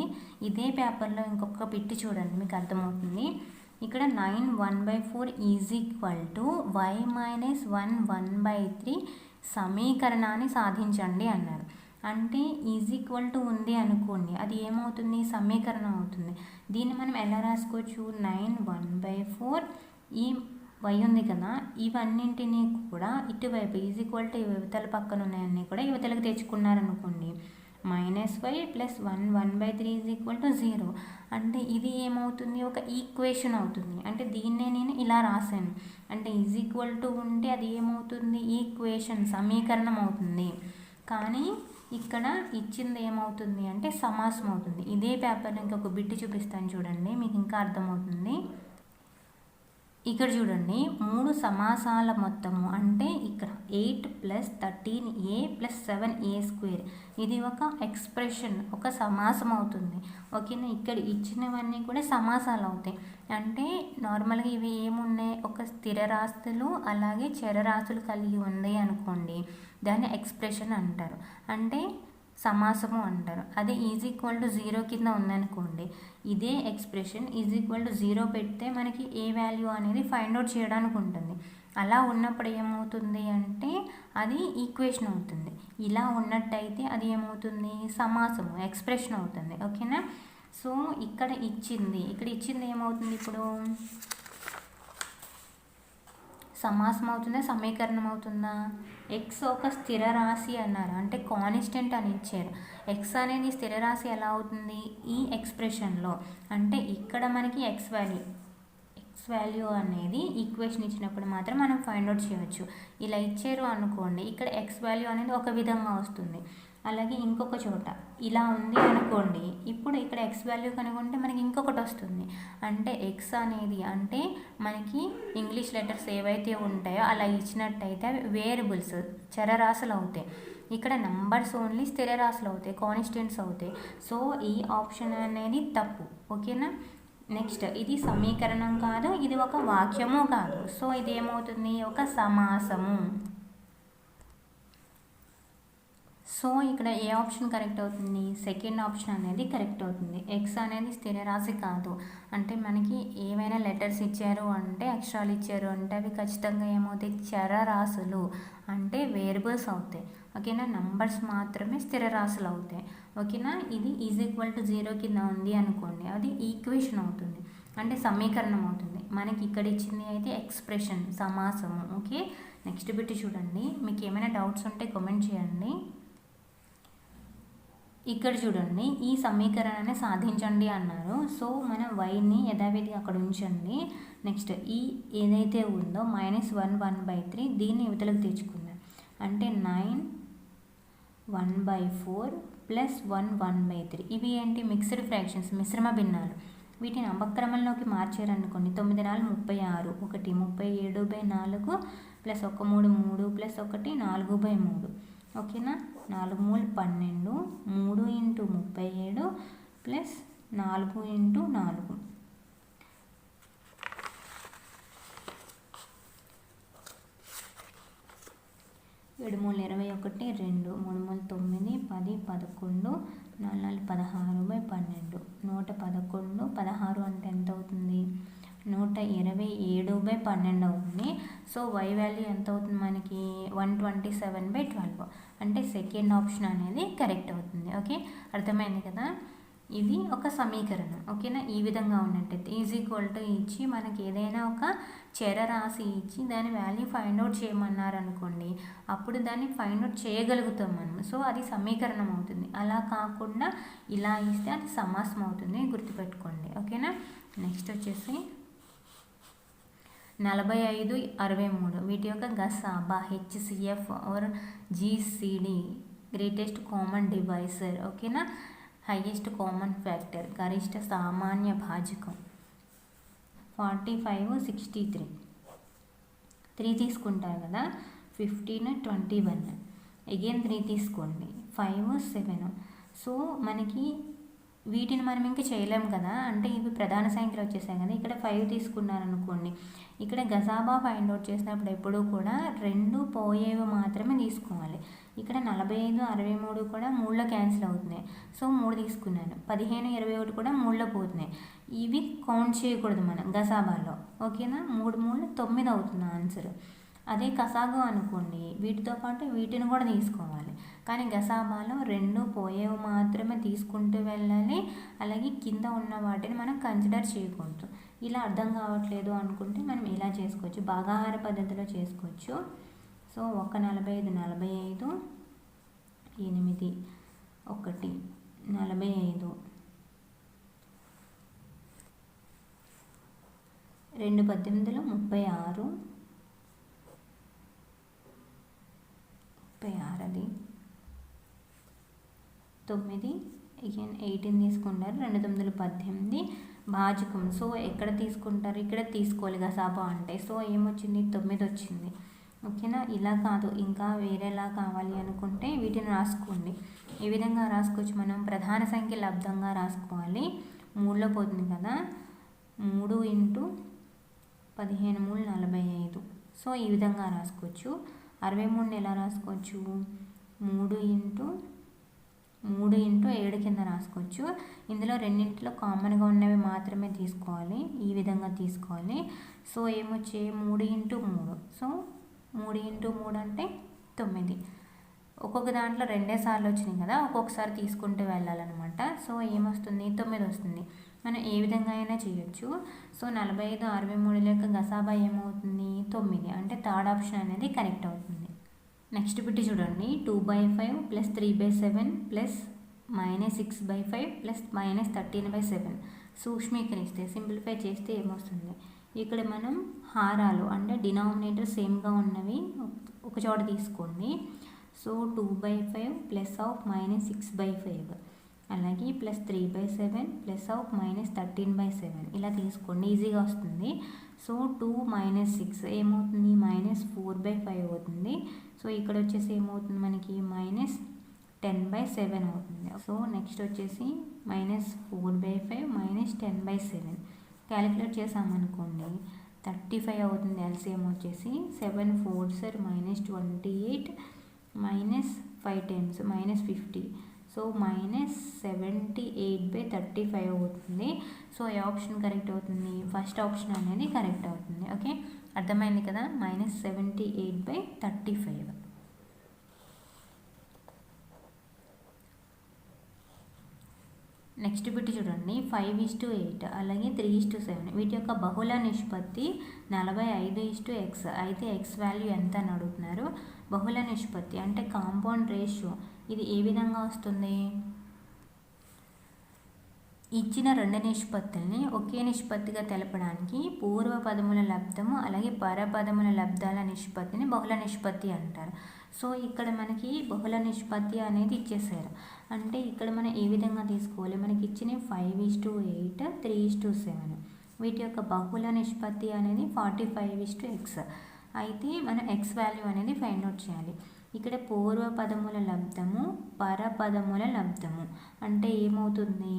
ఇదే పేపర్లో ఇంకొక బిట్ చూడండి, మీకు అర్థమవుతుంది. ఇక్కడ 9 1/4 = y - 1 1/3 సమీకరణాన్ని సాధించండి అన్నారు. అంటే ఈజ్ ఈక్వల్ టు ఉంది అనుకోండి, అది ఏమవుతుంది, సమీకరణం అవుతుంది. దీన్ని మనం ఎలా రాసుకోవచ్చు, 9 1/4 ఈ y ఉంది కదా, ఇవన్నింటినీ కూడా ఇటువైపు ఈజ్ ఈక్వల్ టు యువతల పక్కన ఉన్నాయన్నీ కూడా యువతలకు తెచ్చుకున్నారనుకోండి, -y + 1 1/3 ఈజ్ ఈక్వల్ టు 0. అంటే ఇది ఏమవుతుంది, ఒక ఈక్వేషన్ అవుతుంది. అంటే దీన్నే నేను ఇలా రాశాను, అంటే ఈజ్ ఈక్వల్ టు ఉంటే అది ఏమవుతుంది, ఈక్వేషన్, సమీకరణం అవుతుంది. కానీ ఇక్కడ ఇచ్చింది ఏమవుతుంది అంటే సమాసం అవుతుంది. ఇదే పేపర్లో ఇంకొక బిట్ చూపిస్తాను చూడండి, మీకు ఇంకా అర్థమవుతుంది. ఇక్కడ చూడండి, 3 సమాసాల మొత్తము అంటే ఇక్కడ 8 + 13a + 7a², ఇది ఒక ఎక్స్ప్రెషన్, ఒక సమాసం అవుతుంది. ఓకేనా, ఇక్కడ ఇచ్చినవన్నీ కూడా సమాసాలు అవుతాయి. అంటే నార్మల్గా ఇవి ఏమున్నాయి, ఒక స్థిరరాశులు అలాగే చరరాశులు కలిగి ఉంది అనుకోండి, దాన్ని ఎక్స్ప్రెషన్ అంటారు, అంటే సమాసము అంటారు. అదే ఈజ్ ఈక్వల్ టు 0 కింద ఉందనుకోండి, ఇదే ఎక్స్ప్రెషన్ ఈజ్ ఈక్వల్ టు 0 పెడితే మనకి ఏ వాల్యూ అనేది ఫైండ్ అవుట్ చేయడానికి ఉంటుంది. అలా ఉన్నప్పుడు ఏమవుతుంది అంటే అది ఈక్వేషన్ అవుతుంది. ఇలా ఉన్నట్టయితే అది ఏమవుతుంది, సమాసము, ఎక్స్ప్రెషన్ అవుతుంది. ఓకేనా, సో ఇక్కడ ఇచ్చింది ఏమవుతుంది, ఇప్పుడు సమాసం అవుతుందా, సమీకరణం అవుతుందా? ఎక్స్ ఒక స్థిర రాశి అన్నారు, అంటే కాన్స్టెంట్ అని ఇచ్చారు. ఎక్స్ అనేది స్థిర రాశి ఎలా అవుతుంది, ఈ ఎక్స్ప్రెషన్లో, అంటే ఇక్కడ మనకి ఎక్స్ వాల్యూ అనేది ఈక్వేషన్ ఇచ్చినప్పుడు మాత్రం మనం ఫైండ్ అవుట్ చేయవచ్చు. ఇలా ఇచ్చారు అనుకోండి, ఇక్కడ ఎక్స్ వాల్యూ అనేది ఒక విధంగా వస్తుంది. అలాగే ఇంకొక చోట ఇలా ఉంది అనుకోండి, ఇప్పుడు ఇక్కడ ఎక్స్ వాల్యూ కనుక్కుంటే మనకి ఇంకొకటి వస్తుంది. అంటే ఎక్స్ అనేది అంటే మనకి ఇంగ్లీష్ లెటర్స్ ఏవైతే ఉంటాయో అలా ఇచ్చినట్టయితే అవి వేరియబుల్స్, చరరాశులు అవుతాయి. ఇక్కడ నంబర్స్ ఓన్లీ స్థిర రాశులు అవుతాయి, కాన్స్టెంట్స్ అవుతాయి. సో ఈ ఆప్షన్ అనేది తప్పు. ఓకేనా, నెక్స్ట్, ఇది సమీకరణం కాదు, ఇది ఒక వాక్యము కాదు. సో ఇది ఏమవుతుంది, ఒక సమాసము. సో ఇక్కడ ఏ ఆప్షన్ కరెక్ట్ అవుతుంది, సెకండ్ ఆప్షన్ అనేది కరెక్ట్ అవుతుంది. ఎక్స్ అనేది స్థిర రాశి కాదు, అంటే మనకి ఏమైనా లెటర్స్ ఇచ్చారు అంటే, అక్షరాలు ఇచ్చారు అంటే అవి ఖచ్చితంగా ఏమవుతాయి, చరరాశులు, అంటే వేరియబుల్స్ అవుతాయి. ఓకేనా, నంబర్స్ మాత్రమే స్థిర రాశులు అవుతాయి. ఓకేనా, ఇది ఈజ్ ఈక్వల్ టు 0 కింద ఉంది అనుకోండి, అది ఈక్వేషన్ అవుతుంది, అంటే సమీకరణం అవుతుంది. మనకి ఇక్కడ ఇచ్చింది అయితే ఎక్స్ప్రెషన్, సమాసము. ఓకే, నెక్స్ట్ బిట్ చూడండి, మీకు ఏమైనా డౌట్స్ ఉంటే కామెంట్ చేయండి. ఇక్కడ చూడండి, ఈ సమీకరణాన్ని సాధించండి అన్నారు. సో మనం వైని యథావిధిగా అక్కడ ఉంచండి. నెక్స్ట్ ఈ ఏదైతే ఉందో -1 1/3 దీన్ని యువతలకు తెచ్చుకుందాం. అంటే 9 1/4 + 1 1/3 ఇవి ఏంటి, మిక్స్డ్ ఫ్రాక్షన్స్, మిశ్రమ భిన్నాలు. వీటిని అవక్రమంలోకి మార్చారనుకోండి, 9 4 36, 1 37/4 + 1 3 3 + 1 4/3. ఓకేనా, 4 3 12, 3 × 37 + 4 × 4. ఏడు 3 21, 2 3 9 10 11, 4 16/12, 111, 16 అంటే ఎంత అవుతుంది, 127/12 అవుతుంది. సో y వాల్యూ ఎంత అవుతుంది మనకి, 127/12, అంటే సెకండ్ ఆప్షన్ అనేది కరెక్ట్ అవుతుంది. ఓకే, అర్థమైంది కదా, ఇది ఒక సమీకరణం. ఓకేనా, ఈ విధంగా ఉన్నట్టయితే ఈజ్ ఈక్వల్ టు ఇచ్చి మనకి ఏదైనా ఒక చరరాశి ఇచ్చి దాని వాల్యూ ఫైండ్ అవుట్ చేయమన్నారు అనుకోండి, అప్పుడు దాన్ని ఫైండ్ అవుట్ చేయగలుగుతాం మనం. సో అది సమీకరణం అవుతుంది. అలా కాకుండా ఇలా ఇస్తే అది సమాసం అవుతుంది, గుర్తుపెట్టుకోండి. ఓకేనా, నెక్స్ట్ వచ్చేసి 45 63 వీటి యొక్క గసాబా HCF or GCD, greatest common divisor. ఓకేనా, హైయెస్ట్ కామన్ ఫ్యాక్టర్, గరిష్ట సామాన్య భాజకం. 45 63 3 తీసుకుంటారు కదా, 15 21, అగైన్ 3 తీసుకోండి, 5 7. సో మనకి వీటిని మనం ఇంకా చేయలేము కదా, అంటే ఇవి ప్రధాన సంఖ్యలు వచ్చేసాయి కదా. ఇక్కడ 5 తీసుకున్నారనుకోండి, ఇక్కడ గసాబా ఫైండ్ అవుట్ చేసినప్పుడు ఎప్పుడూ కూడా 2 పోయేవి మాత్రమే తీసుకోవాలి. ఇక్కడ 45 63 కూడా 3లో క్యాన్సిల్ అవుతున్నాయి. సో 3 తీసుకున్నాను. 15 21 కూడా 3లో పోతున్నాయి. ఇవి కౌంట్ చేయకూడదు మనం గసాబాలో. ఓకేనా, 3 3 9 అవుతుంది ఆన్సర్. అదే కసాగు అనుకోండి, వీటితో పాటు వీటిని కూడా తీసుకోవాలి. కానీ గసాబాలో 2 పోయేవి మాత్రమే తీసుకుంటూ వెళ్ళాలి. అలాగే కింద ఉన్న వాటిని మనం కన్సిడర్ చేయకూడదు. ఇలా అర్థం కావట్లేదు అనుకుంటే మనం ఇలా చేసుకోవచ్చు, భాగాహార పద్ధతిలో చేసుకోవచ్చు. సో 145 45, 8 1 45, 2 18 36 36 అది 9 again 18 తీసుకుంటారు, 2 9 18 భాజకం. సో ఎక్కడ తీసుకుంటారు, ఇక్కడ తీసుకోవాలి గసాబా అంటే. సో ఏమొచ్చింది, 9 వచ్చింది. ఓకేనా. ఇలా కాదు, ఇంకా వేరేలా కావాలి అనుకుంటే వీటిని రాసుకోండి. ఈ విధంగా రాసుకోవచ్చు. మనం ప్రధాన సంఖ్య లబ్ధంగా రాసుకోవాలి. 3లో పోతుంది కదా, 3 × 15 3 45. సో ఈ విధంగా రాసుకోవచ్చు. 63 ఎలా రాసుకోవచ్చు, 3 × 7 కింద రాసుకోవచ్చు. ఇందులో రెండింటిలో కామన్గా ఉన్నవి మాత్రమే తీసుకోవాలి, ఈ విధంగా తీసుకోవాలి. సో ఏమొచ్చాయి, 3 × 3. సో 3 × 3 అంటే 9. ఒక్కొక్క దాంట్లో 2 సార్లు వచ్చినాయి కదా, ఒక్కొక్కసారి తీసుకుంటూ వెళ్ళాలన్నమాట. సో ఏమొస్తుంది, 9 వస్తుంది. మనం ఏ విధంగా అయినా చేయొచ్చు. సో 45 63 లెక్క గసాబా ఏమవుతుంది, 9. అంటే థర్డ్ ఆప్షన్ అనేది కరెక్ట్ అవుతుంది. నెక్స్ట్ బిట్ చూడండి, 2/5 + 3/7 + -6/5 + -13/7 సూక్ష్మీకరిస్తే, సింప్లిఫై చేస్తే ఏమొస్తుంది. ఇక్కడ మనం హారాలు అంటే డినామినేటర్ సేమ్గా ఉన్నవి ఒక చోట తీసుకోండి. సో 2/5 + -6/5 అలాగే +3/7 + -13/7 ఇలా తీసుకోండి, ఈజీగా వస్తుంది. సో 2 - 6 ఏమవుతుంది, -4/5 అవుతుంది. సో ఇక్కడ వచ్చేసి ఏమవుతుంది మనకి, -10/7 అవుతుంది. సో నెక్స్ట్ వచ్చేసి -4/5 -10/7 క్యాలిక్యులేట్ చేసామనుకోండి, 35 అవుతుంది. ఎల్సిఎం వచ్చేసి 7 4s are -28 -5 times -50. సో -78/35 అవుతుంది. సో ఏ ఆప్షన్ కరెక్ట్ అవుతుంది, ఫస్ట్ ఆప్షన్ అనేది కరెక్ట్ అవుతుంది. ఓకే, అర్థమైంది కదా, -78/35. నెక్స్ట్ బిట్ చూడండి, 5:8 అలాగే 3:7 వీటి యొక్క బహుళ నిష్పత్తి 45:x. అయితే ఎక్స్ వాల్యూ ఎంత అని అడుగుతున్నారు. బహుళ నిష్పత్తి అంటే కాంపౌండ్ రేషియో. ఇది ఏ విధంగా వస్తుంది, ఇచ్చిన 2 నిష్పత్తుల్ని ఒకే నిష్పత్తిగా తెలపడానికి పూర్వ పదముల లబ్ధము అలాగే పరపదముల లబ్ధాల నిష్పత్తిని బహుళ నిష్పత్తి అంటారు. సో ఇక్కడ మనకి బహుళ నిష్పత్తి అనేది ఇచ్చేసారు. అంటే ఇక్కడ మనం ఏ విధంగా తీసుకోవాలి, మనకి ఇచ్చిన 5:8 3:7 వీటి యొక్క బహుళ నిష్పత్తి అనేది 45:x. అయితే మనం ఎక్స్ వాల్యూ అనేది ఫైండ్ అవుట్ చేయాలి. ఇక్కడ పూర్వ పదముల లబ్ధము పరపదముల లబ్ధము అంటే ఏమవుతుంది,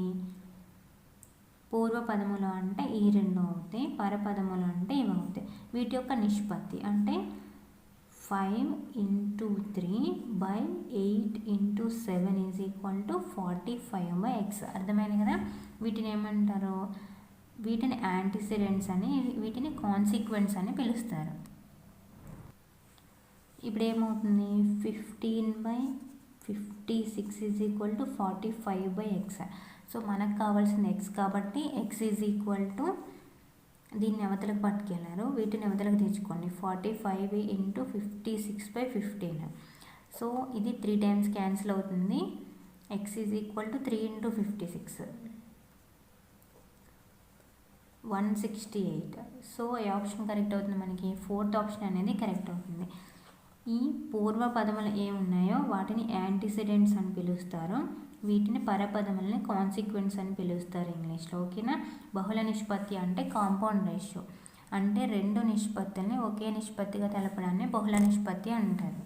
పూర్వ పదములు అంటే ఈ 2 అవుతాయి, పరపదములు అంటే ఇవి అవుతాయి. వీటి యొక్క నిష్పత్తి అంటే 5 × 3/8 × 7 = 45/x. అర్థమైంది కదా. వీటిని ఏమంటారు, వీటిని యాంటిసిడెంట్స్ అని, వీటిని కాన్సిక్వెన్స్ అని పిలుస్తారు. ఇప్పుడు ఏమవుతుంది, 15/56 = 45/x. సో మనకు కావాల్సింది x కాబట్టి x దీన్ని అవతలకు పట్టుకెళ్ళారు, వీటిని అవతలకు తెచ్చుకోండి. 45 × 56/15. సో ఇది 3 times క్యాన్సిల్ అవుతుంది. x = 3 × 56 168. సో ఏ ఆప్షన్ కరెక్ట్ అవుతుంది మనకి, ఫోర్త్ ఆప్షన్ అనేది కరెక్ట్ అవుతుంది. ఈ పూర్వ పదములు ఏమున్నాయో వాటిని యాంటిసిడెంట్స్ అని పిలుస్తారు, వీటిని పరపదములని కాన్సిక్వెన్స్ అని పిలుస్తారు ఇంగ్లీష్లో. ఓకేనా. బహుళ నిష్పత్తి అంటే కాంపౌండ్ రేషియో, అంటే 2 నిష్పత్తుల్ని ఒకే నిష్పత్తిగా తెలపడాన్ని బహుళ నిష్పత్తి అంటారు.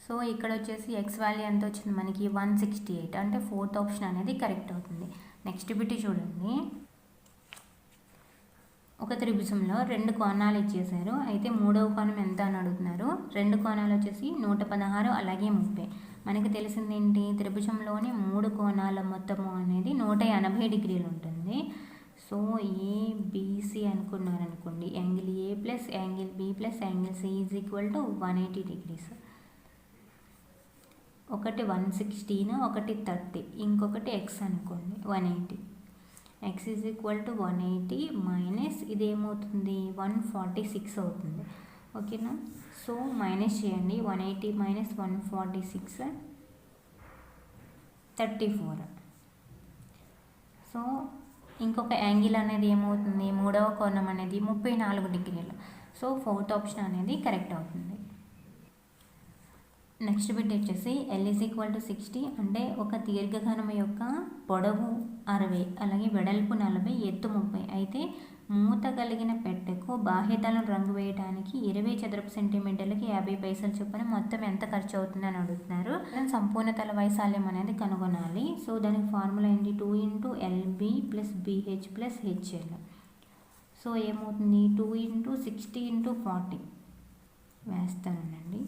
సో ఇక్కడ వచ్చేసి ఎక్స్ వాల్యూ ఎంత వచ్చింది మనకి, 168. అంటే ఫోర్త్ ఆప్షన్ అనేది కరెక్ట్ అవుతుంది. నెక్స్ట్ బిట్ చూడండి, ఒక త్రిభుజంలో 2 కోణాలు ఇచ్చేశారు. అయితే 3వ కోణం ఎంత అని అడుగుతున్నారు. 2 కోణాలు వచ్చేసి 116 అలాగే 30. మనకి తెలిసింది ఏంటి, త్రిభుజంలోని 3 కోణాల మొత్తము అనేది 180 డిగ్రీలు ఉంటుంది. సో ఏబిసి అనుకున్నారనుకోండి, angle A plus angle B plus angle C is equal to 180 degrees. ఒకటి 116, ఒకటి 30, ఇంకొకటి ఎక్స్ అనుకోండి 180. X is equal to 180 minus ఇదేమవుతుంది 146 అవుతుంది. ఓకేనా? సో మైనస్ చేయండి, 180 మైనస్ 146 34. సో ఇంకొక యాంగిల్ అనేది ఏమవుతుంది, మూడవ కోణం అనేది 34 డిగ్రీలు. సో ఫోర్త్ ఆప్షన్ అనేది కరెక్ట్ అవుతుంది. నెక్స్ట్ బిట్ వచ్చేసి ఎల్ ఈజ్ ఈక్వల్ టు 60 అంటే ఒక దీర్ఘఘనం యొక్క పొడవు 60, అలాగే వెడల్పు 40, ఎత్తు 30 అయితే మూత కలిగిన పెట్టెకు బాహ్యతలను రంగు వేయడానికి 20 చదరపు సెంటీమీటర్లకి 50 పైసలు చొప్పున మొత్తం ఎంత ఖర్చు అవుతుందని అడుగుతున్నారు. సంపూర్ణ తల వైశాల్యం అనేది కనుగొనాలి. సో దానికి ఫార్ములా ఏంటి, 2 × LB + BH + HL. సో ఏమవుతుంది 2 × 60 × 40 వేస్తానండి.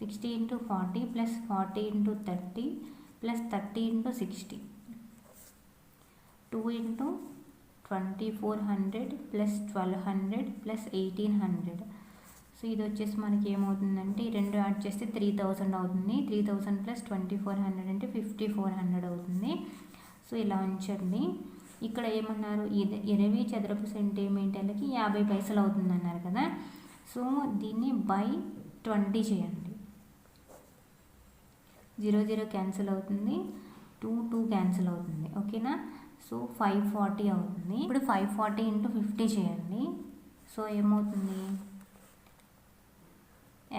60 × 40 + 40 × 30 + 30 × 60. 2 × 2400 + 1200 + 1800. సో ఇది వచ్చేసి మనకి ఏమవుతుందంటే ఈ రెండు యాడ్ చేస్తే 3000 అవుతుంది. 3000 + 2400 అంటే 5400 అవుతుంది. సో ఇలా ఉంచండి. ఇక్కడ ఏమన్నారు, 20 చదరపు సెంటీమీటర్లకి 50 పైసలు అవుతుంది అన్నారు కదా. సో దీన్ని బై 20 చేయండి. 0 0 క్యాన్సిల్ అవుతుంది, 2 2 క్యాన్సిల్ అవుతుంది. ఓకేనా? సో 540 అవుతుంది. ఇప్పుడు 540 × 50 చేయండి. సో ఏమవుతుంది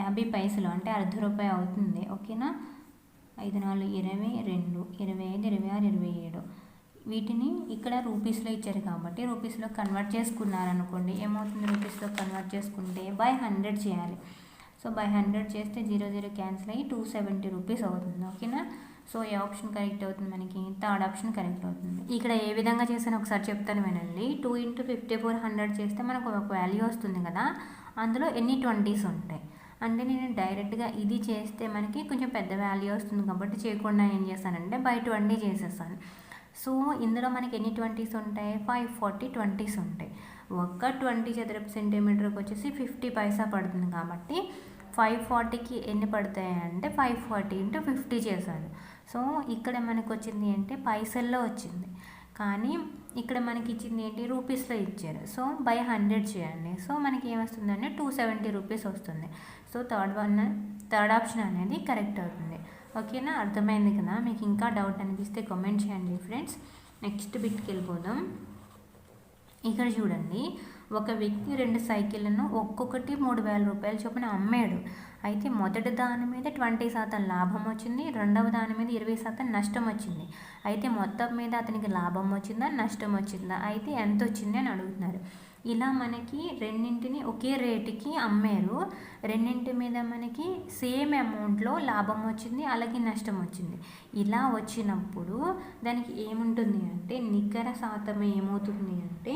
50 పైసలు అంటే ₹0.5 అవుతుంది. ఓకేనా? 5 4 20, 2 25, 26, 27. వీటిని ఇక్కడ రూపీస్లో ఇచ్చారు కాబట్టి రూపీస్లో కన్వర్ట్ చేసుకున్నారనుకోండి, ఏమవుతుంది రూపీస్లో కన్వర్ట్ చేసుకుంటే బై 100 చేయాలి. సో బై 100 చేస్తే 0 0 క్యాన్సిల్ అయ్యి 270 రూపీస్ అవుతుంది. ఓకేనా? సో ఏ ఆప్షన్ కరెక్ట్ అవుతుంది, మనకి థర్డ్ ఆప్షన్ కరెక్ట్ అవుతుంది. ఇక్కడ ఏ విధంగా చేసాను ఒకసారి చెప్తాను వినండి. 2 × 5400 చేస్తే మనకు ఒక వాల్యూ వస్తుంది కదా, అందులో ఎన్ని 20s ఉంటాయి అంటే నేను డైరెక్ట్గా ఇది చేస్తే మనకి కొంచెం పెద్ద వాల్యూ వస్తుంది కాబట్టి చేయకుండా ఏం చేస్తానంటే బై 20 చేసేస్తాను. సో ఇందులో మనకి ఎన్ని 20s ఉంటాయి, 540 20s ఉంటాయి. ఒక్క 20 చదరపు సెంటీమీటర్కి వచ్చేసి 50 పైసా పడుతుంది కాబట్టి 540కి ఎన్ని పడతాయి అంటే 540 × 50 చేశాను. సో ఇక్కడ మనకు వచ్చింది అంటే పైసల్లో వచ్చింది, కానీ ఇక్కడ మనకి ఇచ్చింది ఏంటి రూపీస్లో ఇచ్చారు. సో బై 100 చేయండి. సో మనకి ఏమొస్తుందంటే 270 రూపీస్ వస్తుంది. సో థర్డ్ ఆప్షన్ అనేది కరెక్ట్ అవుతుంది. ఓకేనా? అర్థమైంది కదా? మీకు ఇంకా డౌట్ అనిపిస్తే కామెంట్ చేయండి ఫ్రెండ్స్. నెక్స్ట్ బిట్కి వెళ్ళిపోదాం. ఇక్కడ చూడండి, ఒక వ్యక్తి 2 సైకిళ్ళను ఒక్కొక్కటి 3000 రూపాయల చొప్పున అమ్మాడు. అయితే మొదటి దాని మీద 20% లాభం వచ్చింది, రెండవ దాని మీద 20% నష్టం వచ్చింది. అయితే మొత్తం మీద అతనికి లాభం వచ్చిందా నష్టం వచ్చిందా, అయితే ఎంత వచ్చింది అని అడుగుతున్నారు. ఇలా మనకి రెండింటిని ఒకే రేటుకి అమ్మారు, రెండింటి మీద మనకి సేమ్ అమౌంట్లో లాభం వచ్చింది అలాగే నష్టం వచ్చింది. ఇలా వచ్చినప్పుడు దానికి ఏముంటుంది అంటే నికర శాతం ఏమవుతుంది అంటే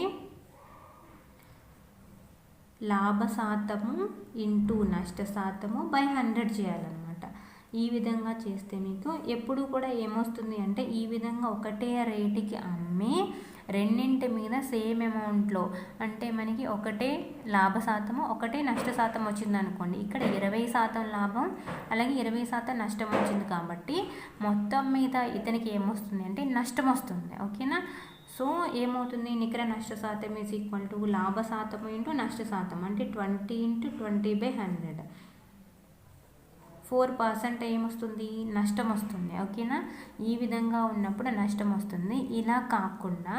లాభ శాతము ఇంటూ నష్ట శాతము బై 100 చేయాలన్నమాట. ఈ విధంగా చేస్తే మీకు ఎప్పుడు కూడా ఏమొస్తుంది అంటే ఈ విధంగా ఒకటే రేటుకి అమ్మి రెండింటి మీద సేమ్ అమౌంట్లో అంటే మనకి ఒకటే లాభ శాతము ఒకటే నష్ట శాతం వచ్చింది అనుకోండి. ఇక్కడ 20% లాభం అలాగే 20% నష్టం వచ్చింది కాబట్టి మొత్తం మీద ఇతనికి ఏమొస్తుంది అంటే నష్టం వస్తుంది. ఓకేనా? సో ఏమవుతుంది నికర నష్ట శాతం ఈజ్ ఈక్వల్ టు లాభ శాతం ఇంటూ నష్ట శాతం అంటే 20 × 20/100. 4% ఏమొస్తుంది నష్టం వస్తుంది. ఓకేనా? ఈ విధంగా ఉన్నప్పుడు నష్టం వస్తుంది. ఇలా కాకుండా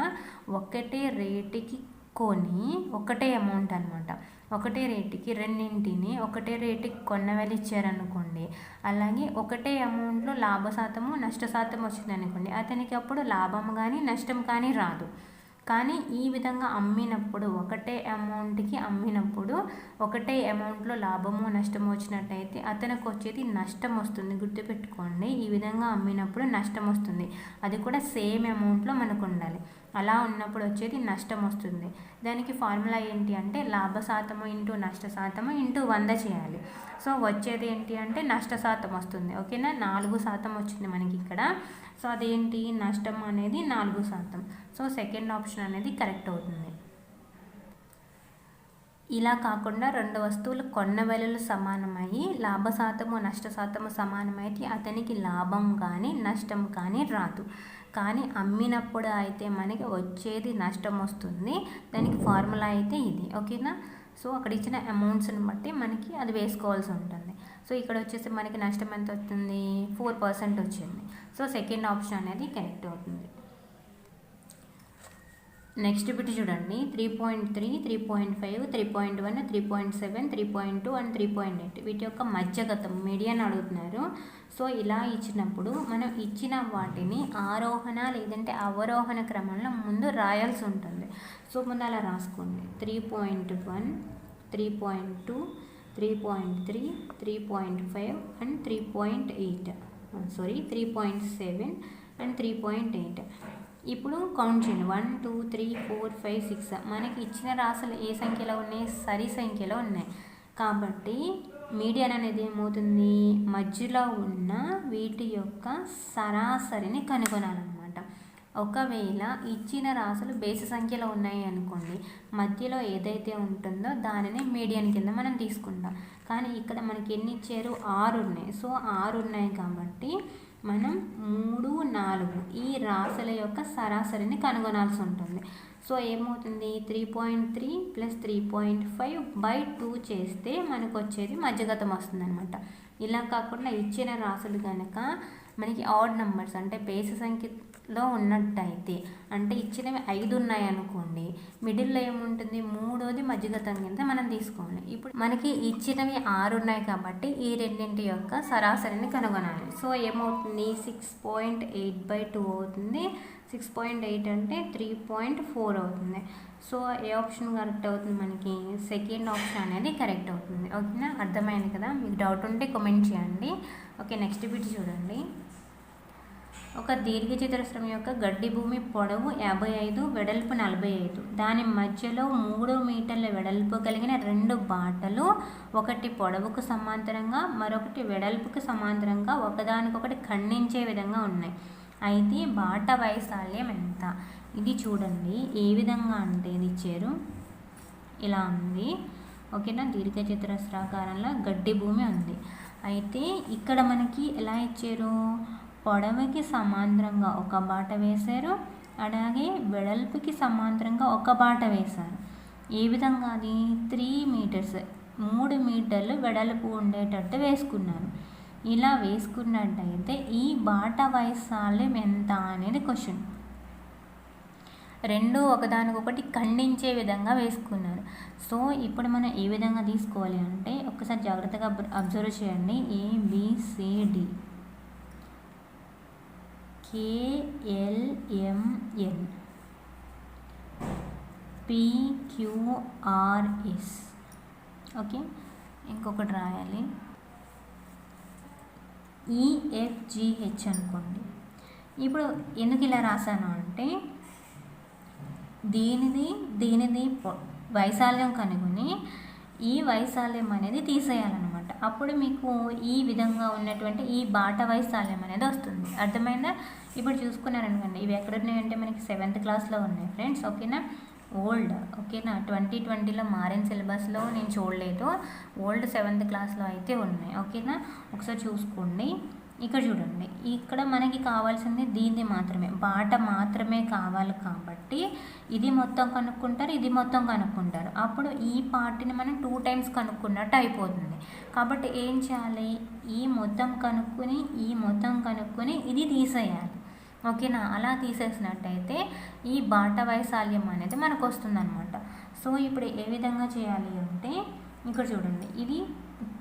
ఒకటే రేటుకి కొని ఒకటే అమౌంట్ అనమాట, ఒకటే రేటుకి రెండింటిని ఒకటే రేటుకి కొన్నవేళ ఇచ్చారనుకోండి, అలాగే ఒకటే అమౌంట్లో లాభ శాతము నష్ట శాతం వచ్చింది అనుకోండి, అతనికి అప్పుడు లాభం కానీ నష్టం కానీ రాదు. కానీ ఈ విధంగా అమ్మినప్పుడు ఒకటే అమౌంట్కి అమ్మినప్పుడు ఒకటే అమౌంట్లో లాభము నష్టము వచ్చినట్టయితే అతనికి వచ్చేది నష్టం వస్తుంది. గుర్తుపెట్టుకోండి, ఈ విధంగా అమ్మినప్పుడు నష్టం వస్తుంది, అది కూడా సేమ్ అమౌంట్లో మనకు ఉండాలి. అలా ఉన్నప్పుడు వచ్చేది నష్టం వస్తుంది. దానికి ఫార్ములా ఏంటి అంటే లాభ శాతము ఇంటూ నష్ట శాతము ఇంటూ 100 చేయాలి. సో వచ్చేది ఏంటి అంటే నష్ట శాతం వస్తుంది. ఓకేనా? 4% వచ్చింది మనకి ఇక్కడ. సో అదేంటి, నష్టం అనేది 4%. సో సెకండ్ ఆప్షన్ అనేది కరెక్ట్ అవుతుంది. ఇలా కాకుండా 2 వస్తువులు కొన్న వెలలు సమానమయ్యి లాభ శాతము నష్ట శాతము సమానమైతే అతనికి లాభం కానీ నష్టం కానీ రాదు. కానీ అమ్మినప్పుడు అయితే మనకి వచ్చేది నష్టం వస్తుంది. దానికి ఫార్ములా అయితే ఇది, ఓకేనా. సో అక్కడ ఇచ్చిన అమౌంట్స్ని బట్టి మనకి అది వేసుకోవాల్సి ఉంటుంది. సో ఇక్కడ వచ్చేసి మనకి నష్టం ఎంత వస్తుంది, 4% వచ్చింది. సో సెకండ్ ఆప్షన్ అనేది కరెక్ట్ అవుతుంది. నెక్స్ట్ బిట్ చూడండి, 3.3, 3.5, 3.1, 3.7, 3.2 అండ్ 3.8 వీటి యొక్క మధ్యగతం మీడియన్ అడుగుతున్నారు. సో ఇలా ఇచ్చినప్పుడు మనం ఇచ్చిన వాటిని ఆరోహణ లేదంటే అవరోహణ క్రమంలో ముందు రాయాల్సి ఉంటుంది. సో ముందు అలా రాసుకోండి. 3.1, 3.2, 3.3, 3.5 అండ్ 3.8 3.7 అండ్ 3.8. ఇప్పుడు కౌంట్ చేయండి. 1, 2, 3, 4, 5, 6 మనకి ఇచ్చిన రాశులు ఏ సంఖ్యలో ఉన్నాయి, సరి సంఖ్యలో ఉన్నాయి. కాబట్టి మీడియన్ అనేది ఏమవుతుంది, మధ్యలో ఉన్న వీటి యొక్క సరాసరిని కనుగొనాలన్నమాట. ఒకవేళ ఇచ్చిన రాశులు బేసి సంఖ్యలో ఉన్నాయి అనుకోండి, మధ్యలో ఏదైతే ఉంటుందో దానిని మీడియన్ కింద మనం తీసుకుంటాం. కానీ ఇక్కడ మనకి ఎన్ని ఇచ్చారు, 6 ఉన్నాయి. సో 6 ఉన్నాయి కాబట్టి మనం 3, 4 ఈ రాశుల యొక్క సరాసరిని కనుగొనాల్సి ఉంటుంది. సో ఏమవుతుంది, 3.3 + 3.5/2 చేస్తే మనకు వచ్చేది మధ్యగతం వస్తుంది అనమాట. ఇలా కాకుండా ఇచ్చిన రాశులు కనుక మనకి ఆడ్ నెంబర్స్ అంటే బేసి సంఖ్యలో ఉన్నట్టయితే, అంటే ఇచ్చినవి 5 ఉన్నాయి అనుకోండి, మిడిల్లో ఏముంటుంది, 3వది మధ్యగతం కింద మనం తీసుకోవాలి. ఇప్పుడు మనకి ఇచ్చినవి 6 ఉన్నాయి కాబట్టి ఈ రెండింటి యొక్క సరాసరిని కనుగొనాలి. సో ఏమవుతుంది, 6.8/2 అవుతుంది. 6.8 అంటే 3.4 అవుతుంది. సో ఏ ఆప్షన్ కరెక్ట్ అవుతుంది, మనకి సెకండ్ ఆప్షన్ అనేది కరెక్ట్ అవుతుంది. ఓకేనా, అర్థమైంది కదా. మీకు డౌట్ ఉంటే కామెంట్ చేయండి. ఓకే, నెక్స్ట్ బిట్ చూడండి. ఒక దీర్ఘచతురస్రం యొక్క గడ్డి భూమి పొడవు 55, వెడల్పు 45. దాని మధ్యలో 3 మీటర్ల వెడల్పు కలిగిన 2 బాటలు, ఒకటి పొడవుకు సమాంతరంగా మరొకటి వెడల్పుకు సమాంతరంగా ఒకదానికొకటి ఖండించే విధంగా ఉన్నాయి. అయితే బాట వైశాల్యం ఎంత? ఇది చూడండి ఏ విధంగా అంటే ఇది ఇచ్చారు, ఇలా ఉంది. ఓకేనా, దీర్ఘచతురస్రాకారంలో గడ్డి భూమి ఉంది. అయితే ఇక్కడ మనకి ఎలా ఇచ్చారు, పొడవుకి సమాంతరంగా ఒక బాట వేశారు, అలాగే వెడల్పుకి సమాంతరంగా ఒక బాట వేశారు. ఏ విధంగా, అది 3 మీటర్స్ 3 మీటర్లు వెడల్పు ఉండేటట్టు వేసుకున్నారు. ఇలా వేసుకున్నట్టయితే ఈ బాట వైశాల్యం ఎంత అనేది క్వశ్చన్. 2 ఒకదానికొకటి ఖండించే విధంగా వేసుకున్నారు. సో ఇప్పుడు మనం ఏ విధంగా తీసుకోవాలి అంటే, ఒకసారి జాగ్రత్తగా అబ్జర్వ్ చేయండి. ABCD KLMN PQRS. ఓకే, ఇంకొకటి రాయాలి, EFGH అనుకోండి. ఇప్పుడు ఎందుకు ఇలా రాశాను అంటే, దీనిది వైశాల్యం కనుగొని ఈ వైశాల్యం అనేది తీసేయాలన్నమాట. అప్పుడు మీకు ఈ విధంగా ఉన్నటువంటి ఈ బాట వైశాల్యం అనేది వస్తుంది. అర్థమైందా? ఇప్పుడు చూసుకున్నారనుకోండి, ఇవి ఎక్కడ ఉన్నాయంటే మనకి 7th క్లాస్లో ఉన్నాయి ఫ్రెండ్స్. ఓకేనా, ఓల్డ్. ఓకేనా, 2020లో మారిన సిలబస్లో నేను చూడలేదు. ఓల్డ్ 7th క్లాస్లో అయితే ఉన్నాయి. ఓకేనా, ఒకసారి చూసుకోండి. ఇక్కడ చూడండి, ఇక్కడ మనకి కావాల్సింది దీన్ని మాత్రమే, బాట మాత్రమే కావాలి కాబట్టి ఇది మొత్తం కనుక్కుంటారు, ఇది మొత్తం కనుక్కుంటారు. అప్పుడు ఈ పార్ట్ని మనం 2 టైమ్స్ కనుక్కున్నట్టు అయిపోతుంది. కాబట్టి ఏం చేయాలి, ఈ మొత్తం కనుక్కొని ఇది తీసేయాలి. ఓకేనా, అలా తీసేసినట్టయితే ఈ బాట వైశాల్యం అనేది మనకు వస్తుందన్నమాట. సో ఇప్పుడు ఏ విధంగా చేయాలి అంటే, ఇక్కడ చూడండి, ఇది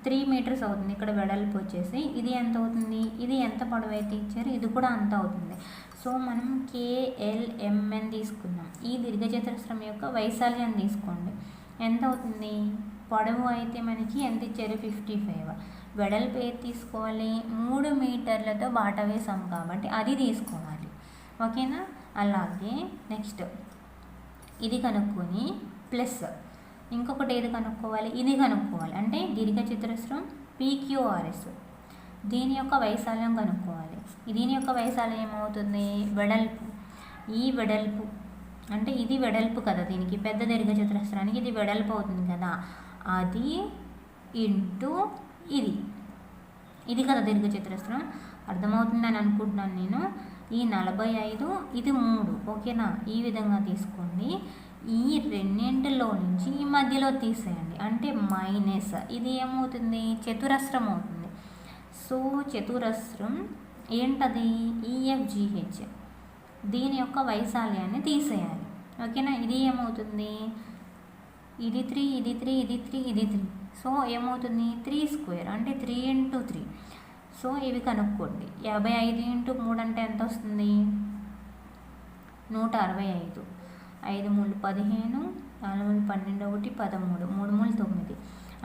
3 మీటర్స్ అవుతుంది. ఇక్కడ వెడల్పు వచ్చేసి ఇది ఎంత అవుతుంది, ఇది ఎంత పొడవు అయితే ఇచ్చారు ఇది కూడా అంత అవుతుంది. సో మనం KLMN తీసుకున్నాం. ఈ దీర్ఘచతురస్రం యొక్క వైశాల్యం తీసుకోండి, ఎంత అవుతుంది. పొడవు అయితే మనకి ఎంత ఇచ్చారు, 55. వెడల్పు ఏది తీసుకోవాలి, 3 మీటర్లతో బాట వేసాం కాబట్టి అది తీసుకోవాలి. ఓకేనా, అలాగే నెక్స్ట్ ఇది కనుక్కొని ప్లస్ ఇంకొకటి ఏది కనుక్కోవాలి, ఇది కనుక్కోవాలి. అంటే దీర్ఘచతురస్రం PQRS దీని యొక్క వైశాల్యం కనుక్కోవాలి. దీని యొక్క వైశాల్యం ఏమవుతుంది? వెడల్పు. ఈ వెడల్పు అంటే ఇది వెడల్పు కదా, దీనికి పెద్ద దీర్ఘచతురస్రానికి ఇది వెడల్పు అవుతుంది కదా, అది ఇంటూ ఇది కదా దీర్ఘచతురస్రం. అర్థమవుతుందని అనుకుంటున్నాను నేను. ఈ 45 ఇది 3, ఓకేనా? ఈ విధంగా తీసుకోండి. ఈ రెండింటిలో నుంచి ఈ మధ్యలో తీసేయండి, అంటే మైనస్. ఇది ఏమవుతుంది? చతురస్రం అవుతుంది. సో చతురస్రం ఏంటది? EFGH. దీని యొక్క వైశాల్యాన్ని తీసేయాలి, ఓకేనా? ఇది ఏమవుతుంది? ఇది 3, ఇది 3, ఇది 3, ఇది 3. సో ఏమవుతుంది? 3² అంటే 3 × 3. సో ఇవి కనుక్కోండి. 55 × 3 అంటే ఎంత వస్తుంది? 165. 5 3 15, 4 3 12, 1 13, 3 3 9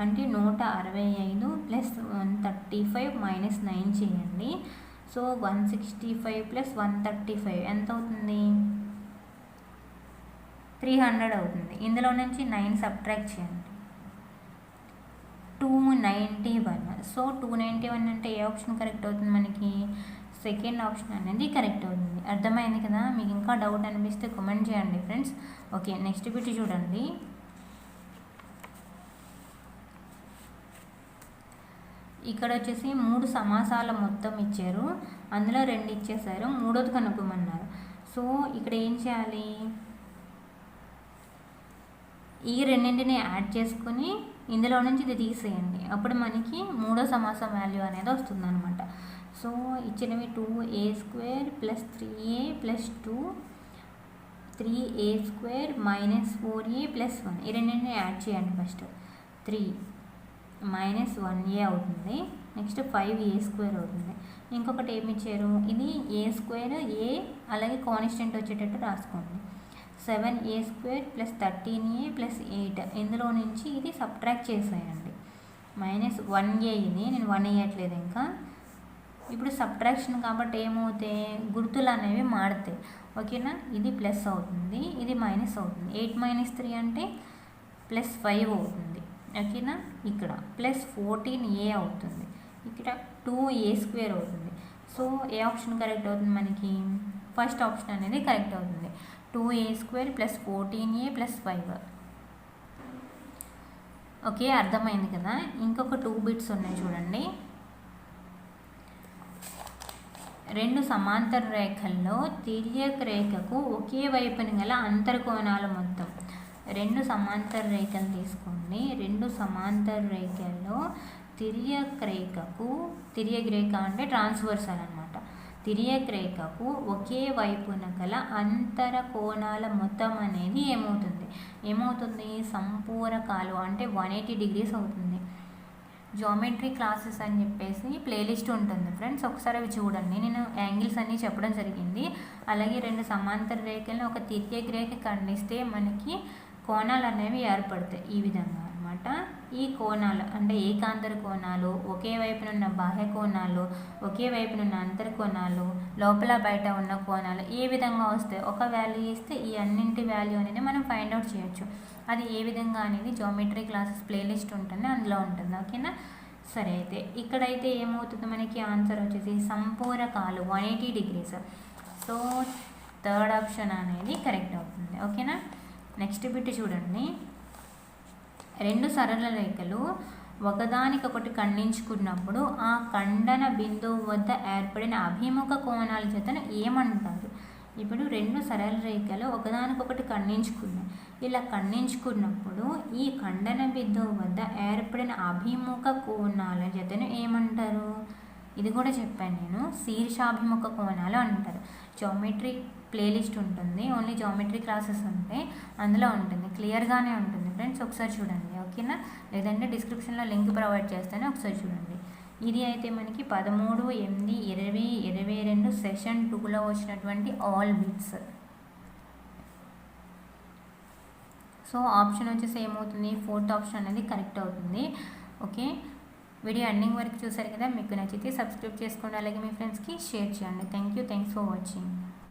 అంటే 165 + 135 - 9 చేయండి. సో 165 + 135 ఎంత అవుతుంది? 300 అవుతుంది. ఇందులో నుంచి 9 సబ్ట్రాక్ట్ చేయండి. 291. సో 291 అంటే ఏ ఆప్షన్ కరెక్ట్ అవుతుంది మనకి? సెకండ్ ఆప్షన్ అనేది కరెక్ట్ అవుతుంది. అర్థమైంది కదా? మీకు ఇంకా డౌట్ అనిపిస్తే కామెంట్ చేయండి ఫ్రెండ్స్. ఓకే, నెక్స్ట్ బిట్ చూడండి. ఇక్కడ వచ్చేసి 3 సమాసాల మొత్తం ఇచ్చారు, అందులో 2 ఇచ్చేసారు, మూడోది కనుక్కోమన్నారు. సో ఇక్కడ ఏం చేయాలి? ఈ రెండింటిని యాడ్ చేసుకుని ఇందులో నుంచి ఇది తీసేయండి, అప్పుడు మనకి మూడో సమాసం వాల్యూ అనేది వస్తుంది అనమాట. సో ఇచ్చినవి 2a² + 3a + 2, 3a² - 4a + 1. ఈ రెండింటిని యాడ్ చేయండి. ఫస్ట్ 3 - 1a అవుతుంది. నెక్స్ట్ 5a² అవుతుంది. ఇంకొకటి ఏమి ఇచ్చారు? ఇది a² a అలాగే కాన్స్టెంట్ వచ్చేటట్టు రాసుకోండి. 7a² + 13a + 8. ఇందులో నుంచి ఇది సబ్ట్రాక్ట్ చేసేయండి. -1a. ఇది నేను 1 వేయట్లేదు ఇంకా. ఇప్పుడు సబ్ట్రాక్షన్ కాబట్టి ఏమవుతాయి? గుర్తులు అనేవి మారుతాయి, ఓకేనా? ఇది ప్లస్ అవుతుంది, ఇది మైనస్ అవుతుంది. 8 - 3 అంటే +5 అవుతుంది, ఓకేనా? ఇక్కడ +14a అవుతుంది, ఇక్కడ 2a² అవుతుంది. సో ఏ ఆప్షన్ కరెక్ట్ అవుతుంది మనకి? ఫస్ట్ ఆప్షన్ అనేది కరెక్ట్ అవుతుంది. 2a² + 14a + 5. ఓకే, అర్థమైంది కదా? ఇంకొక 2 బిట్స్ ఉన్నాయి చూడండి. 2 సమాంతర రేఖల్లో తిర్యక్ రేఖకు ఒకే వైపున గల అంతర్కోణాల మొత్తం. 2 సమాంతర రేఖలు తీసుకోండి. 2 సమాంతర రేఖల్లో తిర్యక్ రేఖ అంటే ట్రాన్స్వర్సల్ అనమాట. తిర్యక్ రేఖకు ఒకే వైపున గల అంతర కోణాల మొత్తం అనేది ఏమవుతుంది? సంపూరకాలు అంటే 180 degrees అవుతుంది. జామెట్రీ క్లాసెస్ అని చెప్పేసి ప్లేలిస్ట్ ఉంటుంది ఫ్రెండ్స్, ఒకసారి అవి చూడండి. నేను యాంగిల్స్ అన్నీ చెప్పడం జరిగింది. అలాగే 2 సమాంతర రేఖలను ఒక తిర్యక్ రేఖ ఖండిస్తే మనకి కోణాలు అనేవి ఏర్పడతాయి ఈ విధంగా అనమాట. ఈ కోణాలు అంటే ఏకాంతర కోణాలు, ఒకే వైపున ఉన్న బాహ్య కోణాలు, ఒకే వైపున ఉన్న అంతర్కోణాలు, లోపల బయట ఉన్న కోణాలు ఏ విధంగా వస్తాయి? ఒక వాల్యూ ఇస్తే ఈ అన్నింటి వాల్యూ అనేది మనం ఫైండ్ అవుట్ చేయొచ్చు. అది ఏ విధంగా అనేది జామెట్రీ క్లాసెస్ ప్లేలిస్ట్ ఉంటుంది, అందులో ఉంటుంది, ఓకేనా? సరే, అయితే ఇక్కడైతే ఏమవుతుంది మనకి? ఆన్సర్ వచ్చేసి సంపూరకాలు 180 degrees. సో థర్డ్ ఆప్షన్ అనేది కరెక్ట్ అవుతుంది, ఓకేనా? నెక్స్ట్ బిట్ చూడండి. 2 సరళ రేఖలు ఒకదానికొకటి ఖండించుకున్నప్పుడు ఆ ఖండన బిందువు వద్ద ఏర్పడిన అభిముఖ కోణాల జతను ఏమంటారు? ఇప్పుడు 2 సరళ రేఖలు ఒకదానికొకటి ఖండించుకున్నాయి. ఇలా ఖండించుకున్నప్పుడు ఈ ఖండన బిందువు వద్ద ఏర్పడిన అభిముఖ కోణాల జతను ఏమంటారు? ఇది కూడా చెప్పాను నేను, శీర్షాభిముఖ కోణాలు అంటారు. జామెట్రీ ప్లేలిస్ట్ ఉంటుంది, ఓన్లీ జామెట్రీ క్లాసెస్ ఉంటాయి, అందులో ఉంటుంది, క్లియర్గానే ఉంటుంది ఫ్రెండ్స్. ఒకసారి చూడండి, ఓకేనా? లేదంటే డిస్క్రిప్షన్లో లింక్ ప్రొవైడ్ చేస్తాను, ఒకసారి చూడండి. ఇది అయితే మనకి 13, 8, 20, 22 సెషన్ 2లో వచ్చినటువంటి ఆల్ బిట్స్. సో ఆప్షన్ వచ్చేసి ఏమవుతుంది? ఫోర్త్ ఆప్షన్ అనేది కరెక్ట్ అవుతుంది. ఓకే, వీడియో ఎండింగ్ వరకు చూసారు కదా. మీకు నచ్చితే సబ్స్క్రైబ్ చేసుకోండి, అలాగే మీ ఫ్రెండ్స్కి షేర్ చేయండి. Thanks for watching.